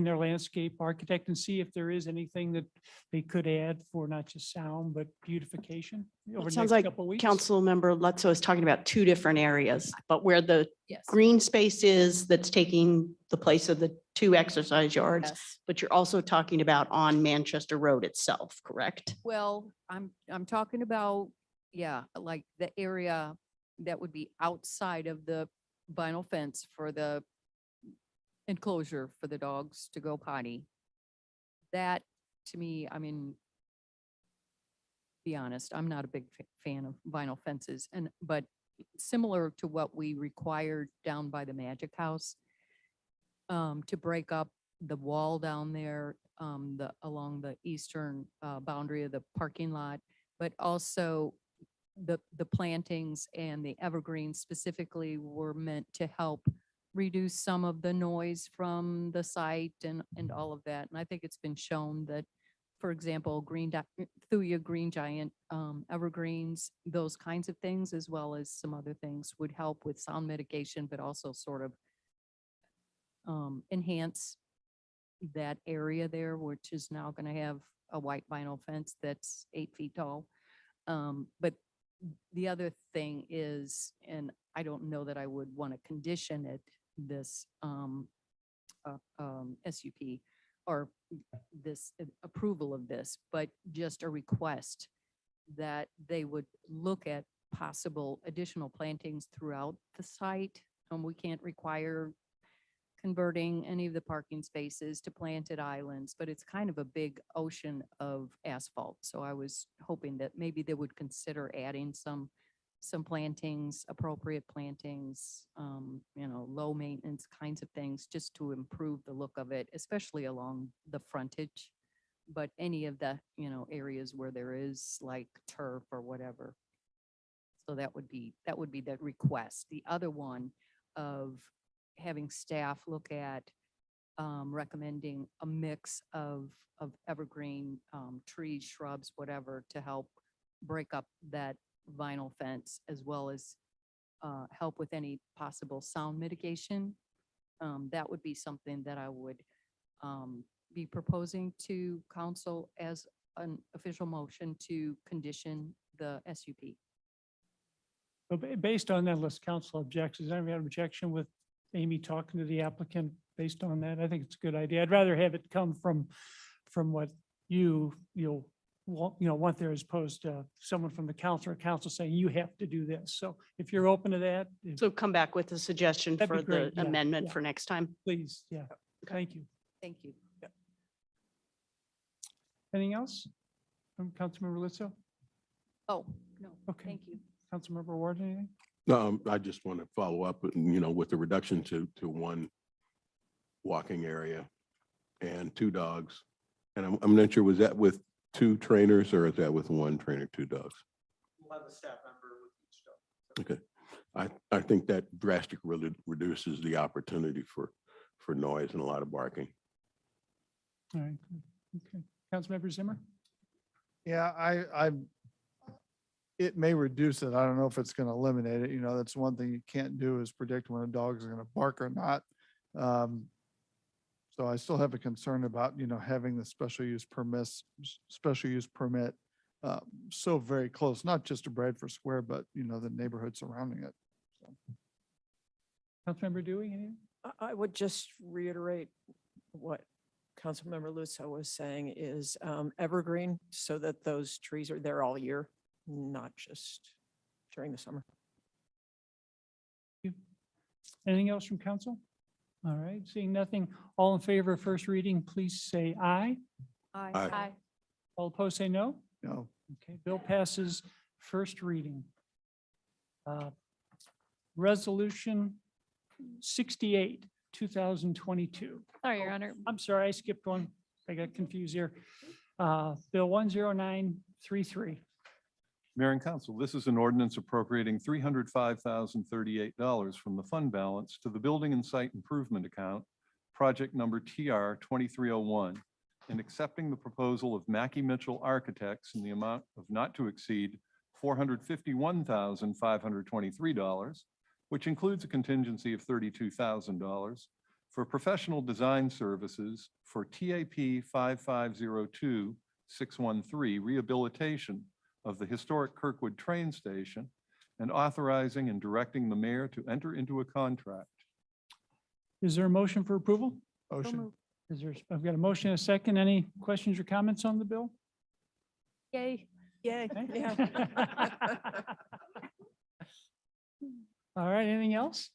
their landscape architect, and see if there is anything that they could add for not just sound, but beautification over It the sounds next like couple of weeks. Councilmember Lutzo is talking about 2 different areas, but where the Yes. green space is, that's taking the place of the 2 exercise yards. Yes. But you're also talking about on Manchester Road itself, correct? Well, I'm talking about, yeah, like the area that would be outside of the vinyl fence for the enclosure for the dogs to go potty. That, to me, I mean, be honest, I'm not a big fan of vinyl fences but similar to what we required down by the Magic House, to break up the wall down there, along the eastern, boundary of the parking lot, but also the plantings and the evergreens specifically were meant to help reduce some of the noise from the site and all of that. And I think it's been shown that, for example, Thuya green giant, evergreens, those kinds of things, as well as some other things would help with sound mitigation, but also sort of enhance that area there, which is now going to have a white vinyl fence that's 8 feet tall. But the other thing is, and I don't know that I would want to condition it, this SUP or this approval of this, but just a request that they would look at possible additional plantings throughout the site. We can't require converting any of the parking spaces to planted islands, but it's kind of a big ocean of asphalt. So I was hoping that maybe they would consider adding some plantings, appropriate plantings, low maintenance kinds of things, just to improve the look of it, especially along the frontage. But any of the, areas where there is like turf or whatever. So that would be the request. The other one of having staff look at recommending a mix of evergreen trees, shrubs, whatever, to help break up that vinyl fence, as well as help with any possible sound mitigation. That would be something that I would be proposing to council as an official motion to condition the SUP. But based on that, unless council objects, is there any objection with Amy talking to the applicant based on that? I think it's a good idea. I'd rather have it come from what you'll want there, as opposed to someone from the council or council saying you have to do this. So if you're open to that, So come back with a suggestion That'd be for the great, yeah, amendment yeah. for next time. please, yeah. Thank you. Thank you. Anything else from Councilmember Lizzo? Oh, no, Okay. thank you. Councilmember Ward, anything? No, I just want to follow up, with the reduction to one walking area and 2 dogs. And I'm not sure, was that with 2 trainers or is that with 1 trainer, 2 dogs? We'll have a staff member with each dog. Okay. I think that drastically reduces the opportunity for noise and a lot of barking. All right, good. Okay. Councilmember Zimmer? Yeah, it may reduce it. I don't know if it's going to eliminate it. That's one thing you can't do, is predict when a dog is going to bark or not. So I still have a concern about, having the special use permit so very close, not just to Bradford Square, but, the neighborhood surrounding it. So. Councilmember Dewey, anything? I would just reiterate what Councilmember Lusso was saying is evergreen, so that those trees are there all year, not just during the summer. Anything else from council? All right, seeing nothing, all in favor of first reading, please say aye. Aye. All opposed, say no. No. Okay, bill passes first reading. Resolution 68, 2022. Sorry, Your Honor. I'm sorry, I skipped one. I got confused here. Bill 10933. Mayor and Council, this is an ordinance appropriating $305,038 from the fund balance to the Building and Site Improvement Account, project number TR 2301, and accepting the proposal of Mackey Mitchell Architects in the amount of not to exceed $451,523, which includes a contingency of $32,000 for professional design services for TAP 5502-613 rehabilitation of the historic Kirkwood train station, and authorizing and directing the mayor to enter into a contract. Is there a motion for approval? Motion. I've got a motion and a second. Any questions or comments on the bill? Yay. Yay, Okay. yeah. All right, anything else?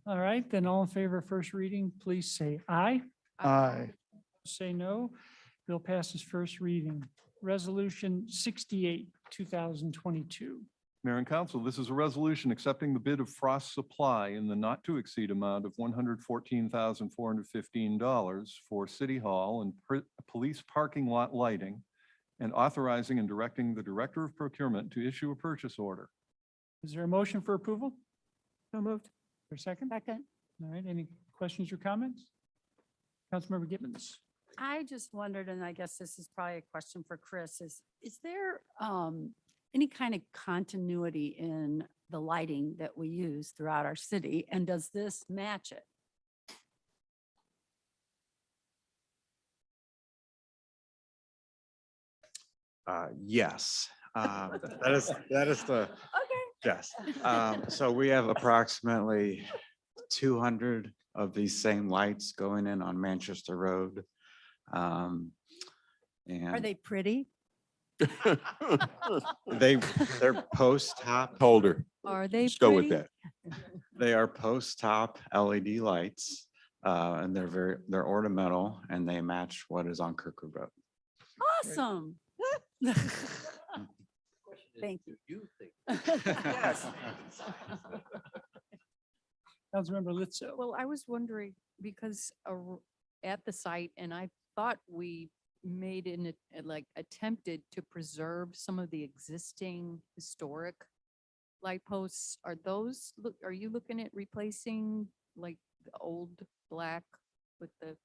All right, then all in favor of first reading, please say aye. Aye. Say no. Bill passes first reading. Resolution 68, 2022. Mayor and Council, this is a resolution accepting the bid of Frost Supply in the not to exceed amount of $114,415 for City Hall and police parking lot lighting, and authorizing and directing the Director of Procurement to issue a purchase order. Is there a motion for approval? So moved. For a second? Second. All right, any questions or comments? Councilmember Gibbons. I just wondered, and I guess this is probably a question for Chris, is there any kind of continuity in the lighting that we use throughout our city? And does this match it? Yes, that is the, Okay. yes. So we have approximately 200 of these same lights going in on Manchester Road. Are And they pretty? they're post-top, Holder, Are they just go with pretty? that. they are post-top LED lights. And they're ornamental and they match what is on Kirkwood Road. Awesome. Thank you. Yes. Councilmember Litzo. Well, I was wondering because at the site, and I thought we made like attempted to preserve some of the existing historic light posts. Are you looking at replacing like the old black with the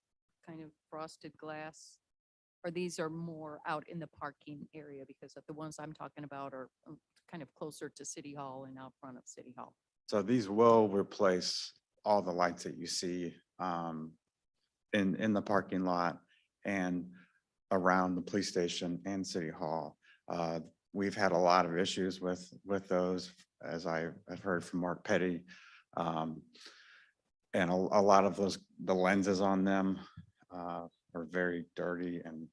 kind of frosted glass? Or these are more out in the parking area because of the ones I'm talking about are kind of closer to City Hall and out front of City Hall. So these will replace all the lights that you see in the parking lot and around the police station and City Hall. We've had a lot of issues with those, as I've heard from Mark Petty. And a lot of the lenses on them are very dirty and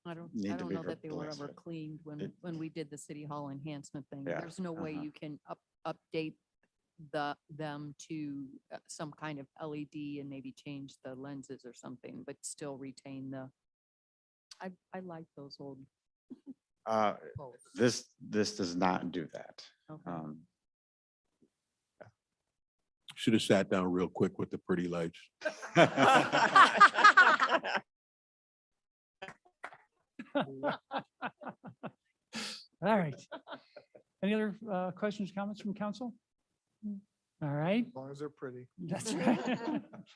I don't need to be know that they were replaced. ever cleaned It- when we did the City Hall enhancement thing. Yeah, There's no way you can update them to some kind of LED and maybe change the lenses or something, but still retain I like those old. posts. This does not do that. Okay. Should have sat down real quick with the pretty lights. All right. Any other questions, comments from council? All right, As long as they're pretty. that's right.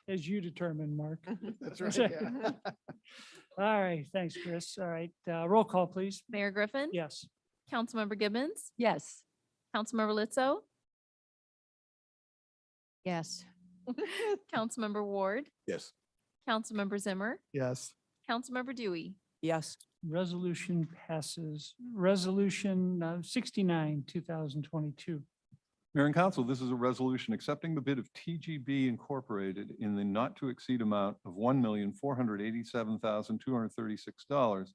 As you determine, Mark. That's right. Yeah. All right, thanks, Chris. All right, roll call, please. Mayor Griffin? Yes. Councilmember Gibbons? Yes. Councilmember Litzo? Yes. Councilmember Ward? Yes. Councilmember Zimmer? Yes. Councilmember Dewey? Yes. Resolution passes. Resolution 69, 2022. Mayor and Council, this is a resolution accepting the bid of TGB Incorporated in the not to exceed amount of $1,487,236,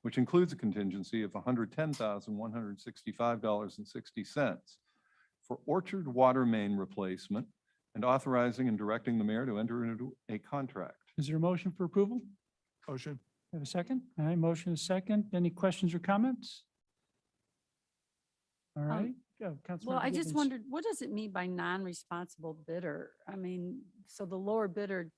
which includes a contingency of $110,165.60 for orchard water main replacement and authorizing and directing the mayor to enter into a contract. Is there a motion for approval? Motion. Have a second? All right, motion is second. Any questions or comments? All right. Go, Well, Councilmember I just Gibbons. wondered, what does it mean by non-responsible bidder? I mean, so the lower bidder,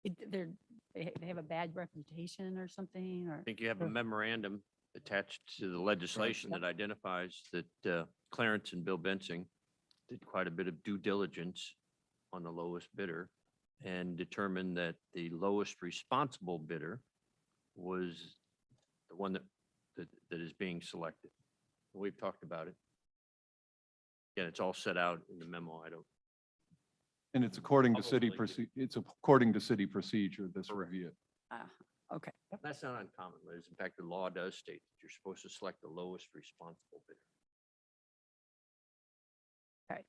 they have a bad reputation or something, or? I think you have a memorandum attached to the legislation that identifies that Clarence and Bill Bensing did quite a bit of due diligence on the lowest bidder and determined that the lowest responsible bidder was the one that is being selected. We've talked about it. Again, it's all set out in the memo. And it's according to city Probably. it's according to city procedure, this Correct. review. Okay. That's not uncommon, Liz. In fact, the law does state that you're supposed to select the lowest responsible bidder. Okay.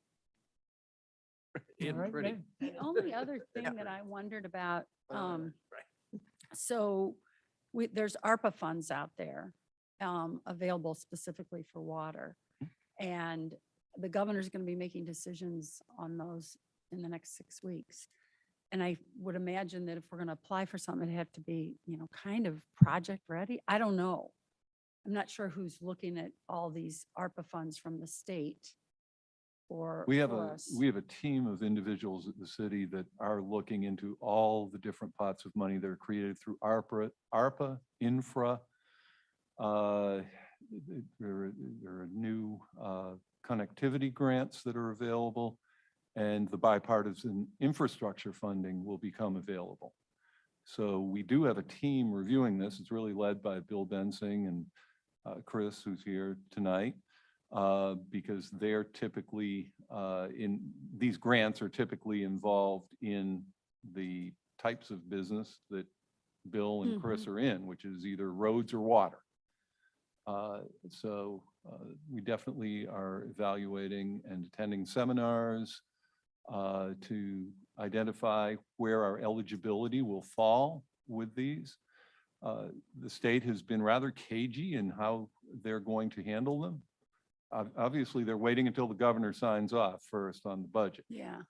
And All right, pretty. great. The only other thing that I wondered about, Right. so there's ARPA funds out there available specifically for water. And the governor's going to be making decisions on those in the next 6 weeks. And I would imagine that if we're going to apply for something, it'd have to be, kind of project ready. I don't know. I'm not sure who's looking at all these ARPA funds from the state for We have for a, us. we have a team of individuals at the city that are looking into all the different pots of money that are created through ARPA, infra. There are new connectivity grants that are available, and the bipartisan infrastructure funding will become available. So we do have a team reviewing this. It's really led by Bill Bensing and Chris, who's here tonight, because they're typically these grants are typically involved in the types of business that Bill and Chris are in, which is either roads or water. So we definitely are evaluating and attending seminars to identify where our eligibility will fall with these. The state has been rather cagey in how they're going to handle them. Obviously, they're waiting until the governor signs off first on the budget. Yeah.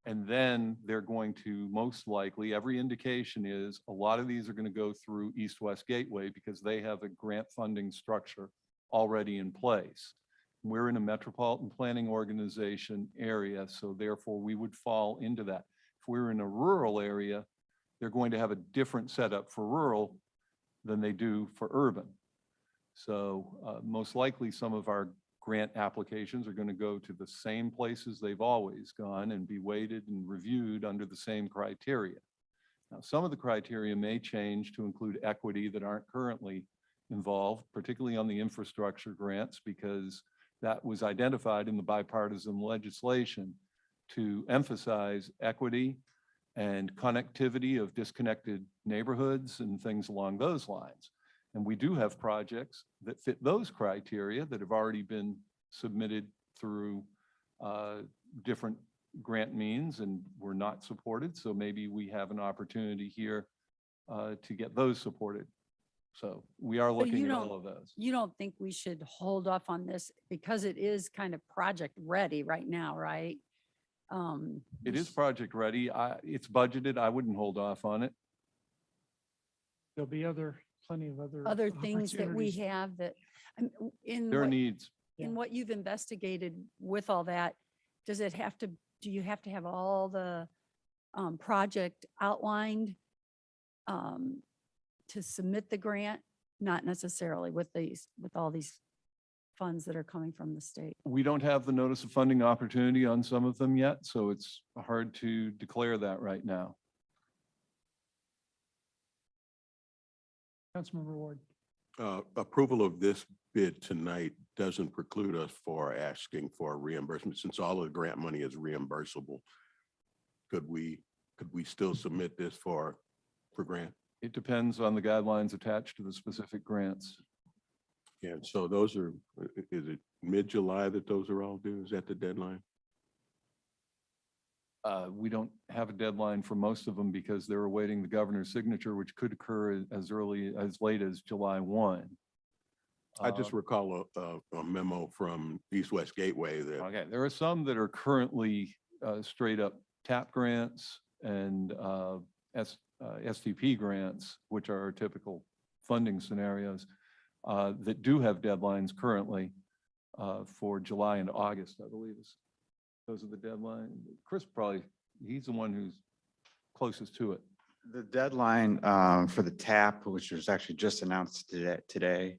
And then they're going to most likely, every indication is a lot of these are going to go through East-West Gateway because they have a grant funding structure already in place. We're in a metropolitan planning organization area, so therefore we would fall into that. If we're in a rural area, they're going to have a different setup for rural than they do for urban. So most likely some of our grant applications are going to go to the same places they've always gone and be weighted and reviewed under the same criteria. Now, some of the criteria may change to include equity that aren't currently involved, particularly on the infrastructure grants, because that was identified in the bipartisan legislation to emphasize equity and connectivity of disconnected neighborhoods and things along those lines. And we do have projects that fit those criteria that have already been submitted through different grant means and were not supported. So maybe we have an opportunity here to get those supported. So we are looking at all of those. You don't think we should hold off on this because it is kind of project ready right now, right? It is project ready. It's budgeted. I wouldn't hold off on it. There'll be plenty of Other things that we opportunities. have that, in There are what, needs. in what you've investigated with all that, do you have to have all the project outlined to submit the grant? Not necessarily with all these funds that are coming from the state. We don't have the notice of funding opportunity on some of them yet, so it's hard to declare that right now. Councilmember Ward. Approval of this bid tonight doesn't preclude us for asking for reimbursement, since all of the grant money is reimbursable. Could we still submit this for grant? It depends on the guidelines attached to the specific grants. Yeah, so those are, is it mid-July that those are all due? Is that the deadline? We don't have a deadline for most of them because they're awaiting the governor's signature, which could occur as late as July 1. I just recall a memo from East-West Gateway that. Okay, there are some that are currently straight up TAP grants and STP grants, which are our typical funding scenarios, that do have deadlines currently for July and August, I believe. Those are the deadlines. Chris probably, he's the one who's closest to it. The deadline for the TAP, which was actually just announced today,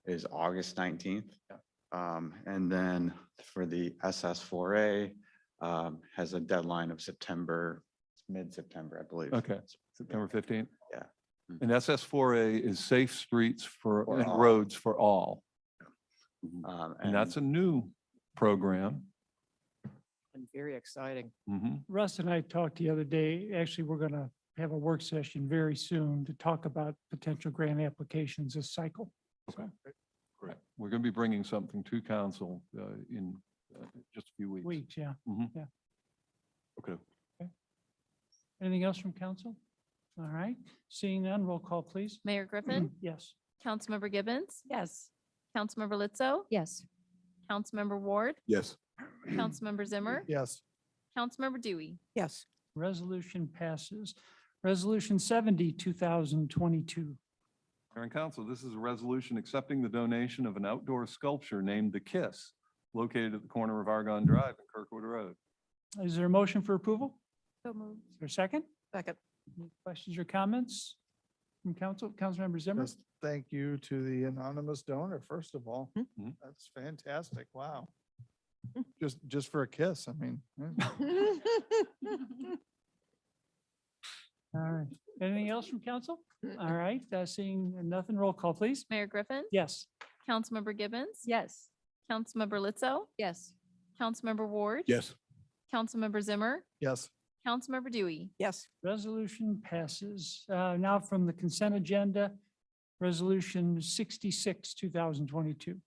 is August 19th. And then for the SS4A has a deadline of mid-September, I believe. Okay, September 15th. Yeah. And SS4A is Safe Streets For and All. Roads for All. And And that's a new program. And very exciting. Russ and I talked the other day, actually, we're going to have a work session very soon to talk about potential grant applications this cycle. Okay. Correct. We're going to be bringing something to council in just a few weeks. Weeks, yeah. Mhm. Yeah. Okay. Anything else from council? All right, seeing none, roll call, please. Mayor Griffin, Yes. Councilmember Gibbons, Yes. Councilmember Lizzo, Yes. Councilmember Ward, Yes. Councilmember Zimmer, Yes. Councilmember Dewey. Yes. Resolution passes. Resolution 70, 2022. Mayor and Council, this is a resolution accepting the donation of an outdoor sculpture named The Kiss, located at the corner of Argonne Drive and Kirkwood Road. Is there a motion for approval? So moved. Is there a second? Second. Any questions or comments from council? Councilmember Zimmer? Just thank you to the anonymous donor, first of all. Mhm. That's fantastic. Wow. Just for a kiss, I mean. All right. Anything else from council? All right, seeing nothing, roll call, please. Mayor Griffin, Yes. Councilmember Gibbons, Yes. Councilmember Lizzo, Yes. Councilmember Ward. Yes. Councilmember Zimmer, Yes. Councilmember Dewey. Yes. Resolution passes. Now from the consent agenda, Resolution 66, 2022.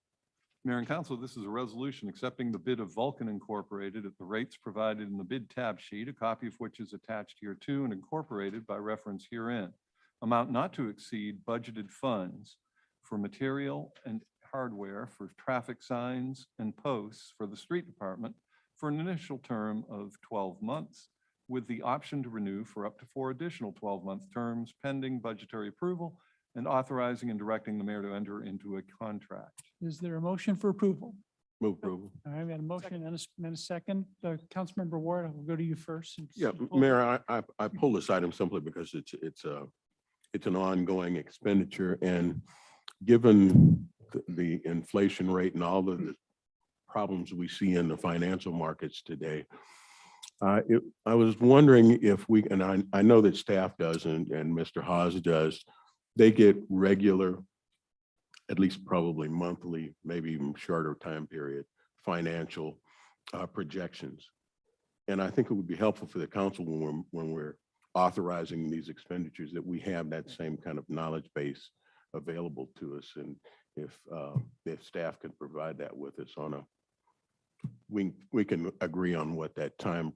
Mayor and Council, this is a resolution accepting the bid of Vulcan Incorporated at the rates provided in the bid tab sheet, a copy of which is attached here to and incorporated by reference herein. Amount not to exceed budgeted funds for material and hardware for traffic signs and posts for the street department for an initial term of 12 months, with the option to renew for up to 4 additional 12-month terms pending budgetary approval, and authorizing and directing the mayor to enter into a contract. Is there a motion for approval? Move approval. All right, we had a motion and a second. Councilmember Ward, I will go to you first. since Yeah, you pulled it. Mayor, I pulled this item simply because it's an ongoing expenditure, and given the inflation rate and all of the problems we see in the financial markets today, I was wondering if we, and I know that staff does and Mr. Haas does, they get regular, at least probably monthly, maybe even shorter time period, financial projections. And I think it would be helpful for the council when we're authorizing these expenditures, that we have that same kind of knowledge base available to us. And if staff could provide that with us on a, we can agree on what that time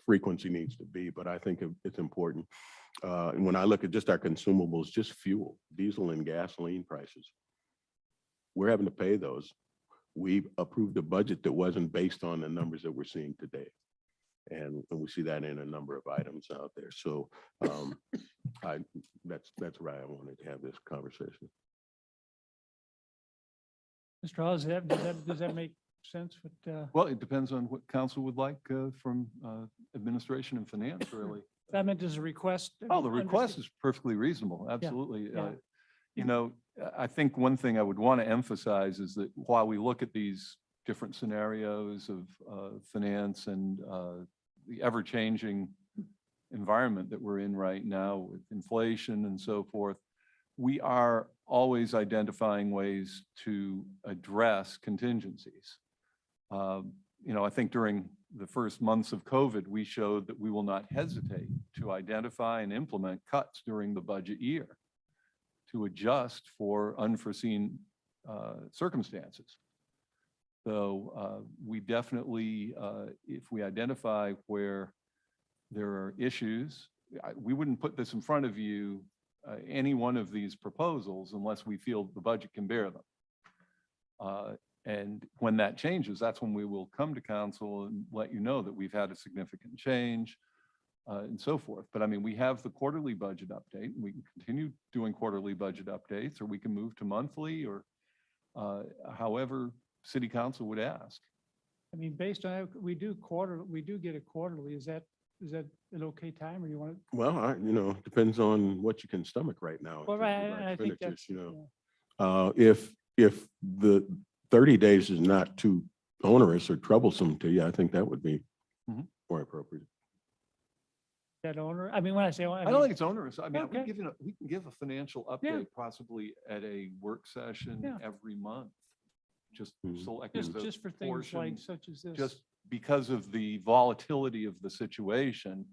frequency needs to be, but I think it's important. When I look at just our consumables, just fuel, diesel and gasoline prices, we're having to pay those. We approved a budget that wasn't based on the numbers that we're seeing today. And we see that in a number of items out there. So that's why I wanted to have this conversation. Mr. Hawes, does that make sense? Well, it depends on what council would like from administration and finance, really. I meant as a request. Oh, the request is perfectly reasonable. Absolutely. yeah. You know, I think one thing I would want to emphasize is that while we look at these different scenarios of finance and the ever-changing environment that we're in right now with inflation and so forth, we are always identifying ways to address contingencies. You know, I think during the first months of COVID, we showed that we will not hesitate to identify and implement cuts during the budget year to adjust for unforeseen circumstances. So we definitely, if we identify where there are issues, we wouldn't put this in front of you, any one of these proposals, unless we feel the budget can bear them. And when that changes, that's when we will come to council and let you know that we've had a significant change and so forth. But I mean, we have the quarterly budget update. We can continue doing quarterly budget updates, or we can move to monthly, or however city council would ask. I mean, based on, we do get a quarterly. Is that an okay time, or you want to? Well, you know, depends on what you can stomach right now. in Well, terms of right, our I think expenditures, that's, you know. If the 30 days is not too onerous or troublesome to you, I think that would be more appropriate. that owner, I mean, when I say. I don't think it's onerous. I mean, Okay. we can give a financial Yeah. update possibly at a work session Yeah. every month. Just select Just for things like such as this. just because of the volatility of the situation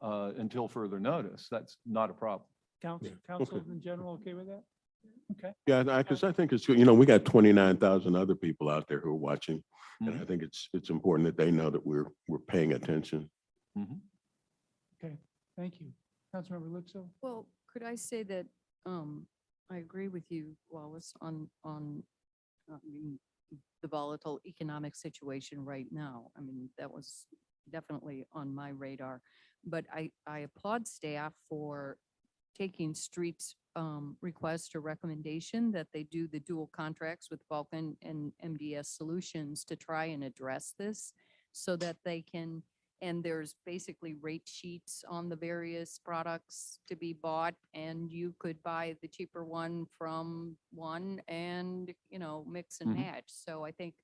until further notice. That's not a problem. Council in general, okay with that? Okay. Yeah, because I think it's, you know, we got 29,000 other people out there who are watching. And I think it's important that they know that we're paying attention. Okay, thank you. Councilmember Lutzo? Well, could I say that, I agree with you, Wallace, on, I mean, the volatile economic situation right now. I mean, that was definitely on my radar. But I applaud staff for taking streets, request or recommendation that they do the dual contracts with Vulcan and MDS Solutions to try and address this so that they can, and there's basically rate sheets on the various products to be bought, and you could buy the cheaper one from one and, mix and Mhm. match. So I think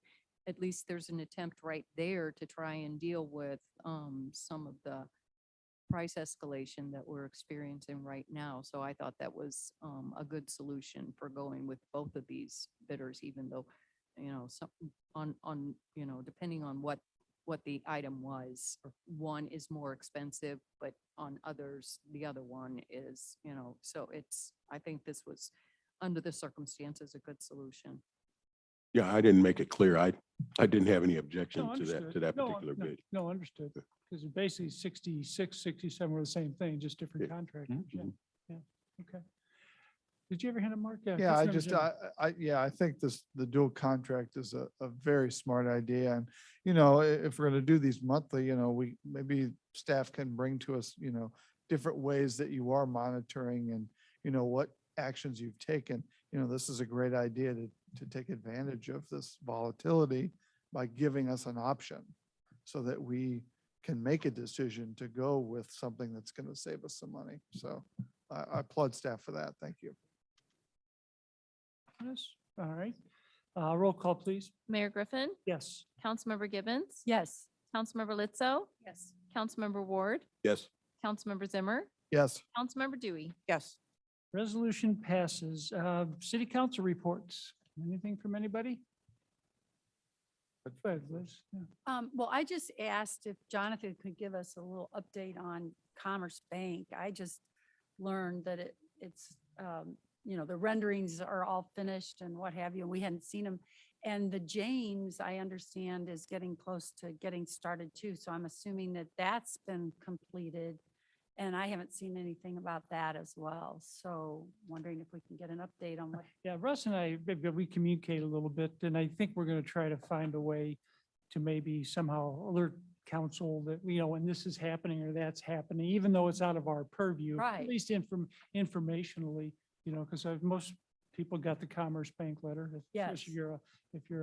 at least there's an attempt right there to try and deal with some of the price escalation that we're experiencing right now. So I thought that was a good solution for going with both of these bidders, even though, some depending on what the item was, or one is more expensive, but on others, the other one is, so I think this was, under the circumstances, a good solution. Yeah, I didn't make it clear. I didn't have any objection No, to that, understood. to that No, particular no, bid. No, understood. Because basically 66, 67 were the same thing, just different Yeah. contractors. Yeah, Mhm. yeah, okay. Did you ever hand a mark? Yeah, Councilmember Zimmer. I think the dual contract is a very smart idea. And, if we're going to do these monthly, maybe staff can bring to us, different ways that you are monitoring and, what actions you've taken. This is a great idea to take advantage of this volatility by giving us an option so that we can make a decision to go with something that's going to save us some money. So I applaud staff for that. Thank you. Yes, all right. Roll call, please. Mayor Griffin, Yes. Councilmember Gibbons, Yes. Councilmember Lizzo, Yes. Councilmember Ward, Yes. Councilmember Zimmer, Yes. Councilmember Dewey. Yes. Resolution passes. City council reports. Anything from anybody? Go ahead, Liz. Yeah. Well, I just asked if Jonathan could give us a little update on Commerce Bank. I just learned that it's, the renderings are all finished and what have you, and we hadn't seen them. And the James, I understand, is getting close to getting started too. So I'm assuming that that's been completed. And I haven't seen anything about that as well. So wondering if we can get an update on what. Yeah, Russ and I, we communicate a little bit, and I think we're going to try to find a way to maybe somehow alert council that, when this is happening or that's happening, even though it's out of our purview. At Right. least informationally, because most people got the Commerce Bank letter. Yes. If you're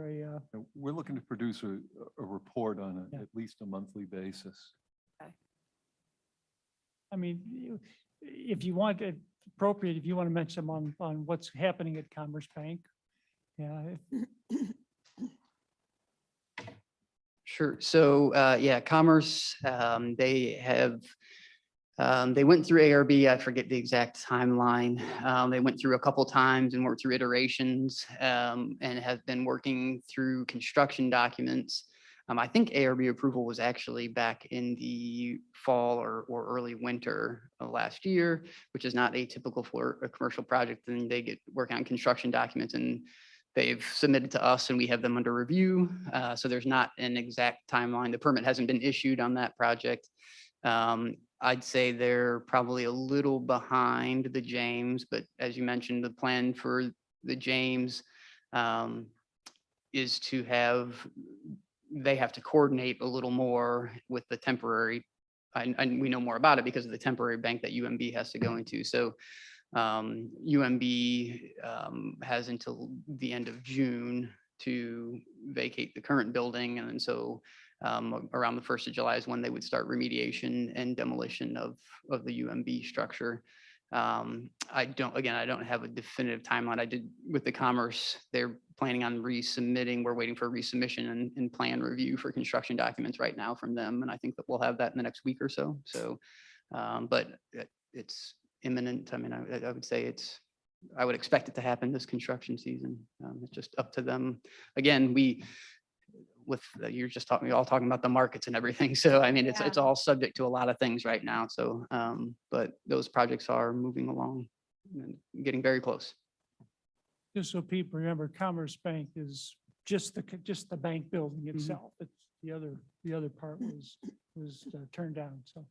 a, We're looking to produce a report on Yeah. at least a monthly basis. I mean, if you want it appropriate, if you want to mention them on what's happening at Commerce Bank. Yeah, Sure. So, Commerce, they went through ARB. I forget the exact timeline. They went through a couple times and worked through iterations, and have been working through construction documents. I think ARB approval was actually back in the fall or early winter of last year, which is not atypical for a commercial project. And they get working on construction documents, and they've submitted to us and we have them under review. So there's not an exact timeline. The permit hasn't been issued on that project. I'd say they're probably a little behind the James, but as you mentioned, the plan for the James is to they have to coordinate a little more with the temporary, and we know more about it because of the temporary bank that UMB has to go into. So UMB has until the end of June to vacate the current building. And then so around the 1st of July is when they would start remediation and demolition of the UMB structure. I don't have a definitive timeline. I did with the Commerce, they're planning on resubmitting. We're waiting for a resubmission and plan review for construction documents right now from them. And I think that we'll have that in the next week or so. So, but it's imminent. I mean, I would say I would expect it to happen this construction season. It's just up to them. Again, you're just talking, you're all talking about the markets and everything. So, I mean, it's all subject to a lot of things right now. So, but those projects are moving along and getting very close. just so people remember, Commerce Bank is just the bank building itself. It's the other part was turned down. So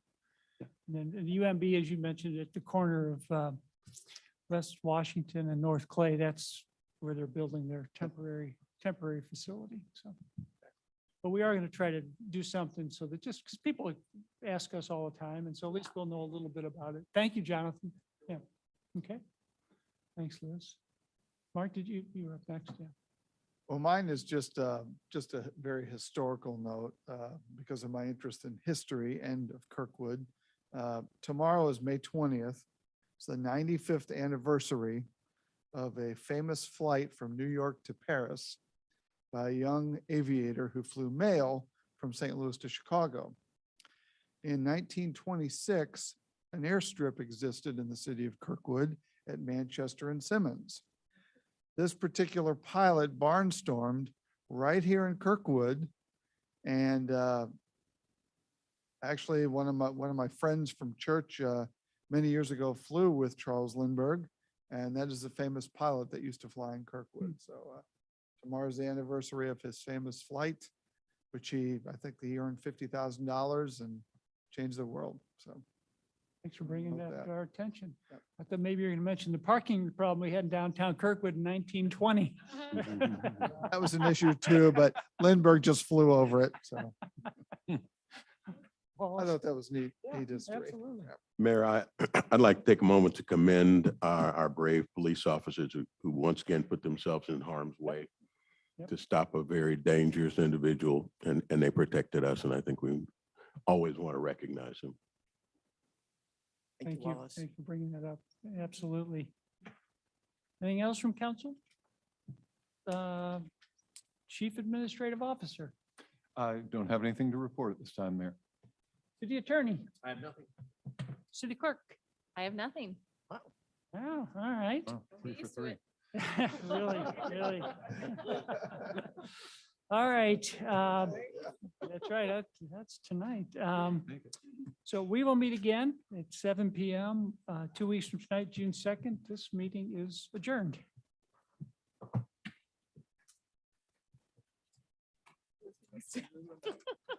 And then the UMB, as you mentioned, at the corner of West Washington and North Clay, that's where they're building their temporary facility, so. But we are going to try to do something so that just because people ask us all the time, and so at least we'll know a little bit about it. Thank you, Jonathan. Yeah, okay. Thanks, Liz. Mark, you were up next, yeah. Well, mine is just a very historical note because of my interest in history and of Kirkwood. Tomorrow is May 20th. It's the 95th anniversary of a famous flight from New York to Paris by a young aviator who flew mail from St. Louis to Chicago. In 1926, an airstrip existed in the city of Kirkwood at Manchester and Simmons. This particular pilot barnstormed right here in Kirkwood, and actually one of my friends from church many years ago flew with Charles Lindbergh, and that is the famous pilot that used to fly in Kirkwood. So tomorrow's the anniversary of his famous flight, which he he earned $50,000 and changed the world. So Thanks for bringing Note that that. to our attention. Yep. I thought maybe you're going to mention the parking problem we had in downtown Kirkwood in 1920. that was an issue too, but Lindbergh just flew over it. So Well, I thought that was neat yeah, history. absolutely. Mayor, I'd like to take a moment to commend our brave police officers who once again put themselves in harm's way Yep. to stop a very dangerous individual, and they protected us, and I think we always want to recognize them. Thank you, Wallace. Thank you for bringing that up. Absolutely. Anything else from council? Chief Administrative Officer, I don't have anything to report at this time, Mayor. City Attorney, I have nothing. City Clerk. I have nothing. Oh, all right. Oh, 3 for used to 3. it. Really, really. All right. That's right. That's tonight. So we will meet again at 7 PM, 2 weeks from tonight, June 2nd. This meeting is adjourned.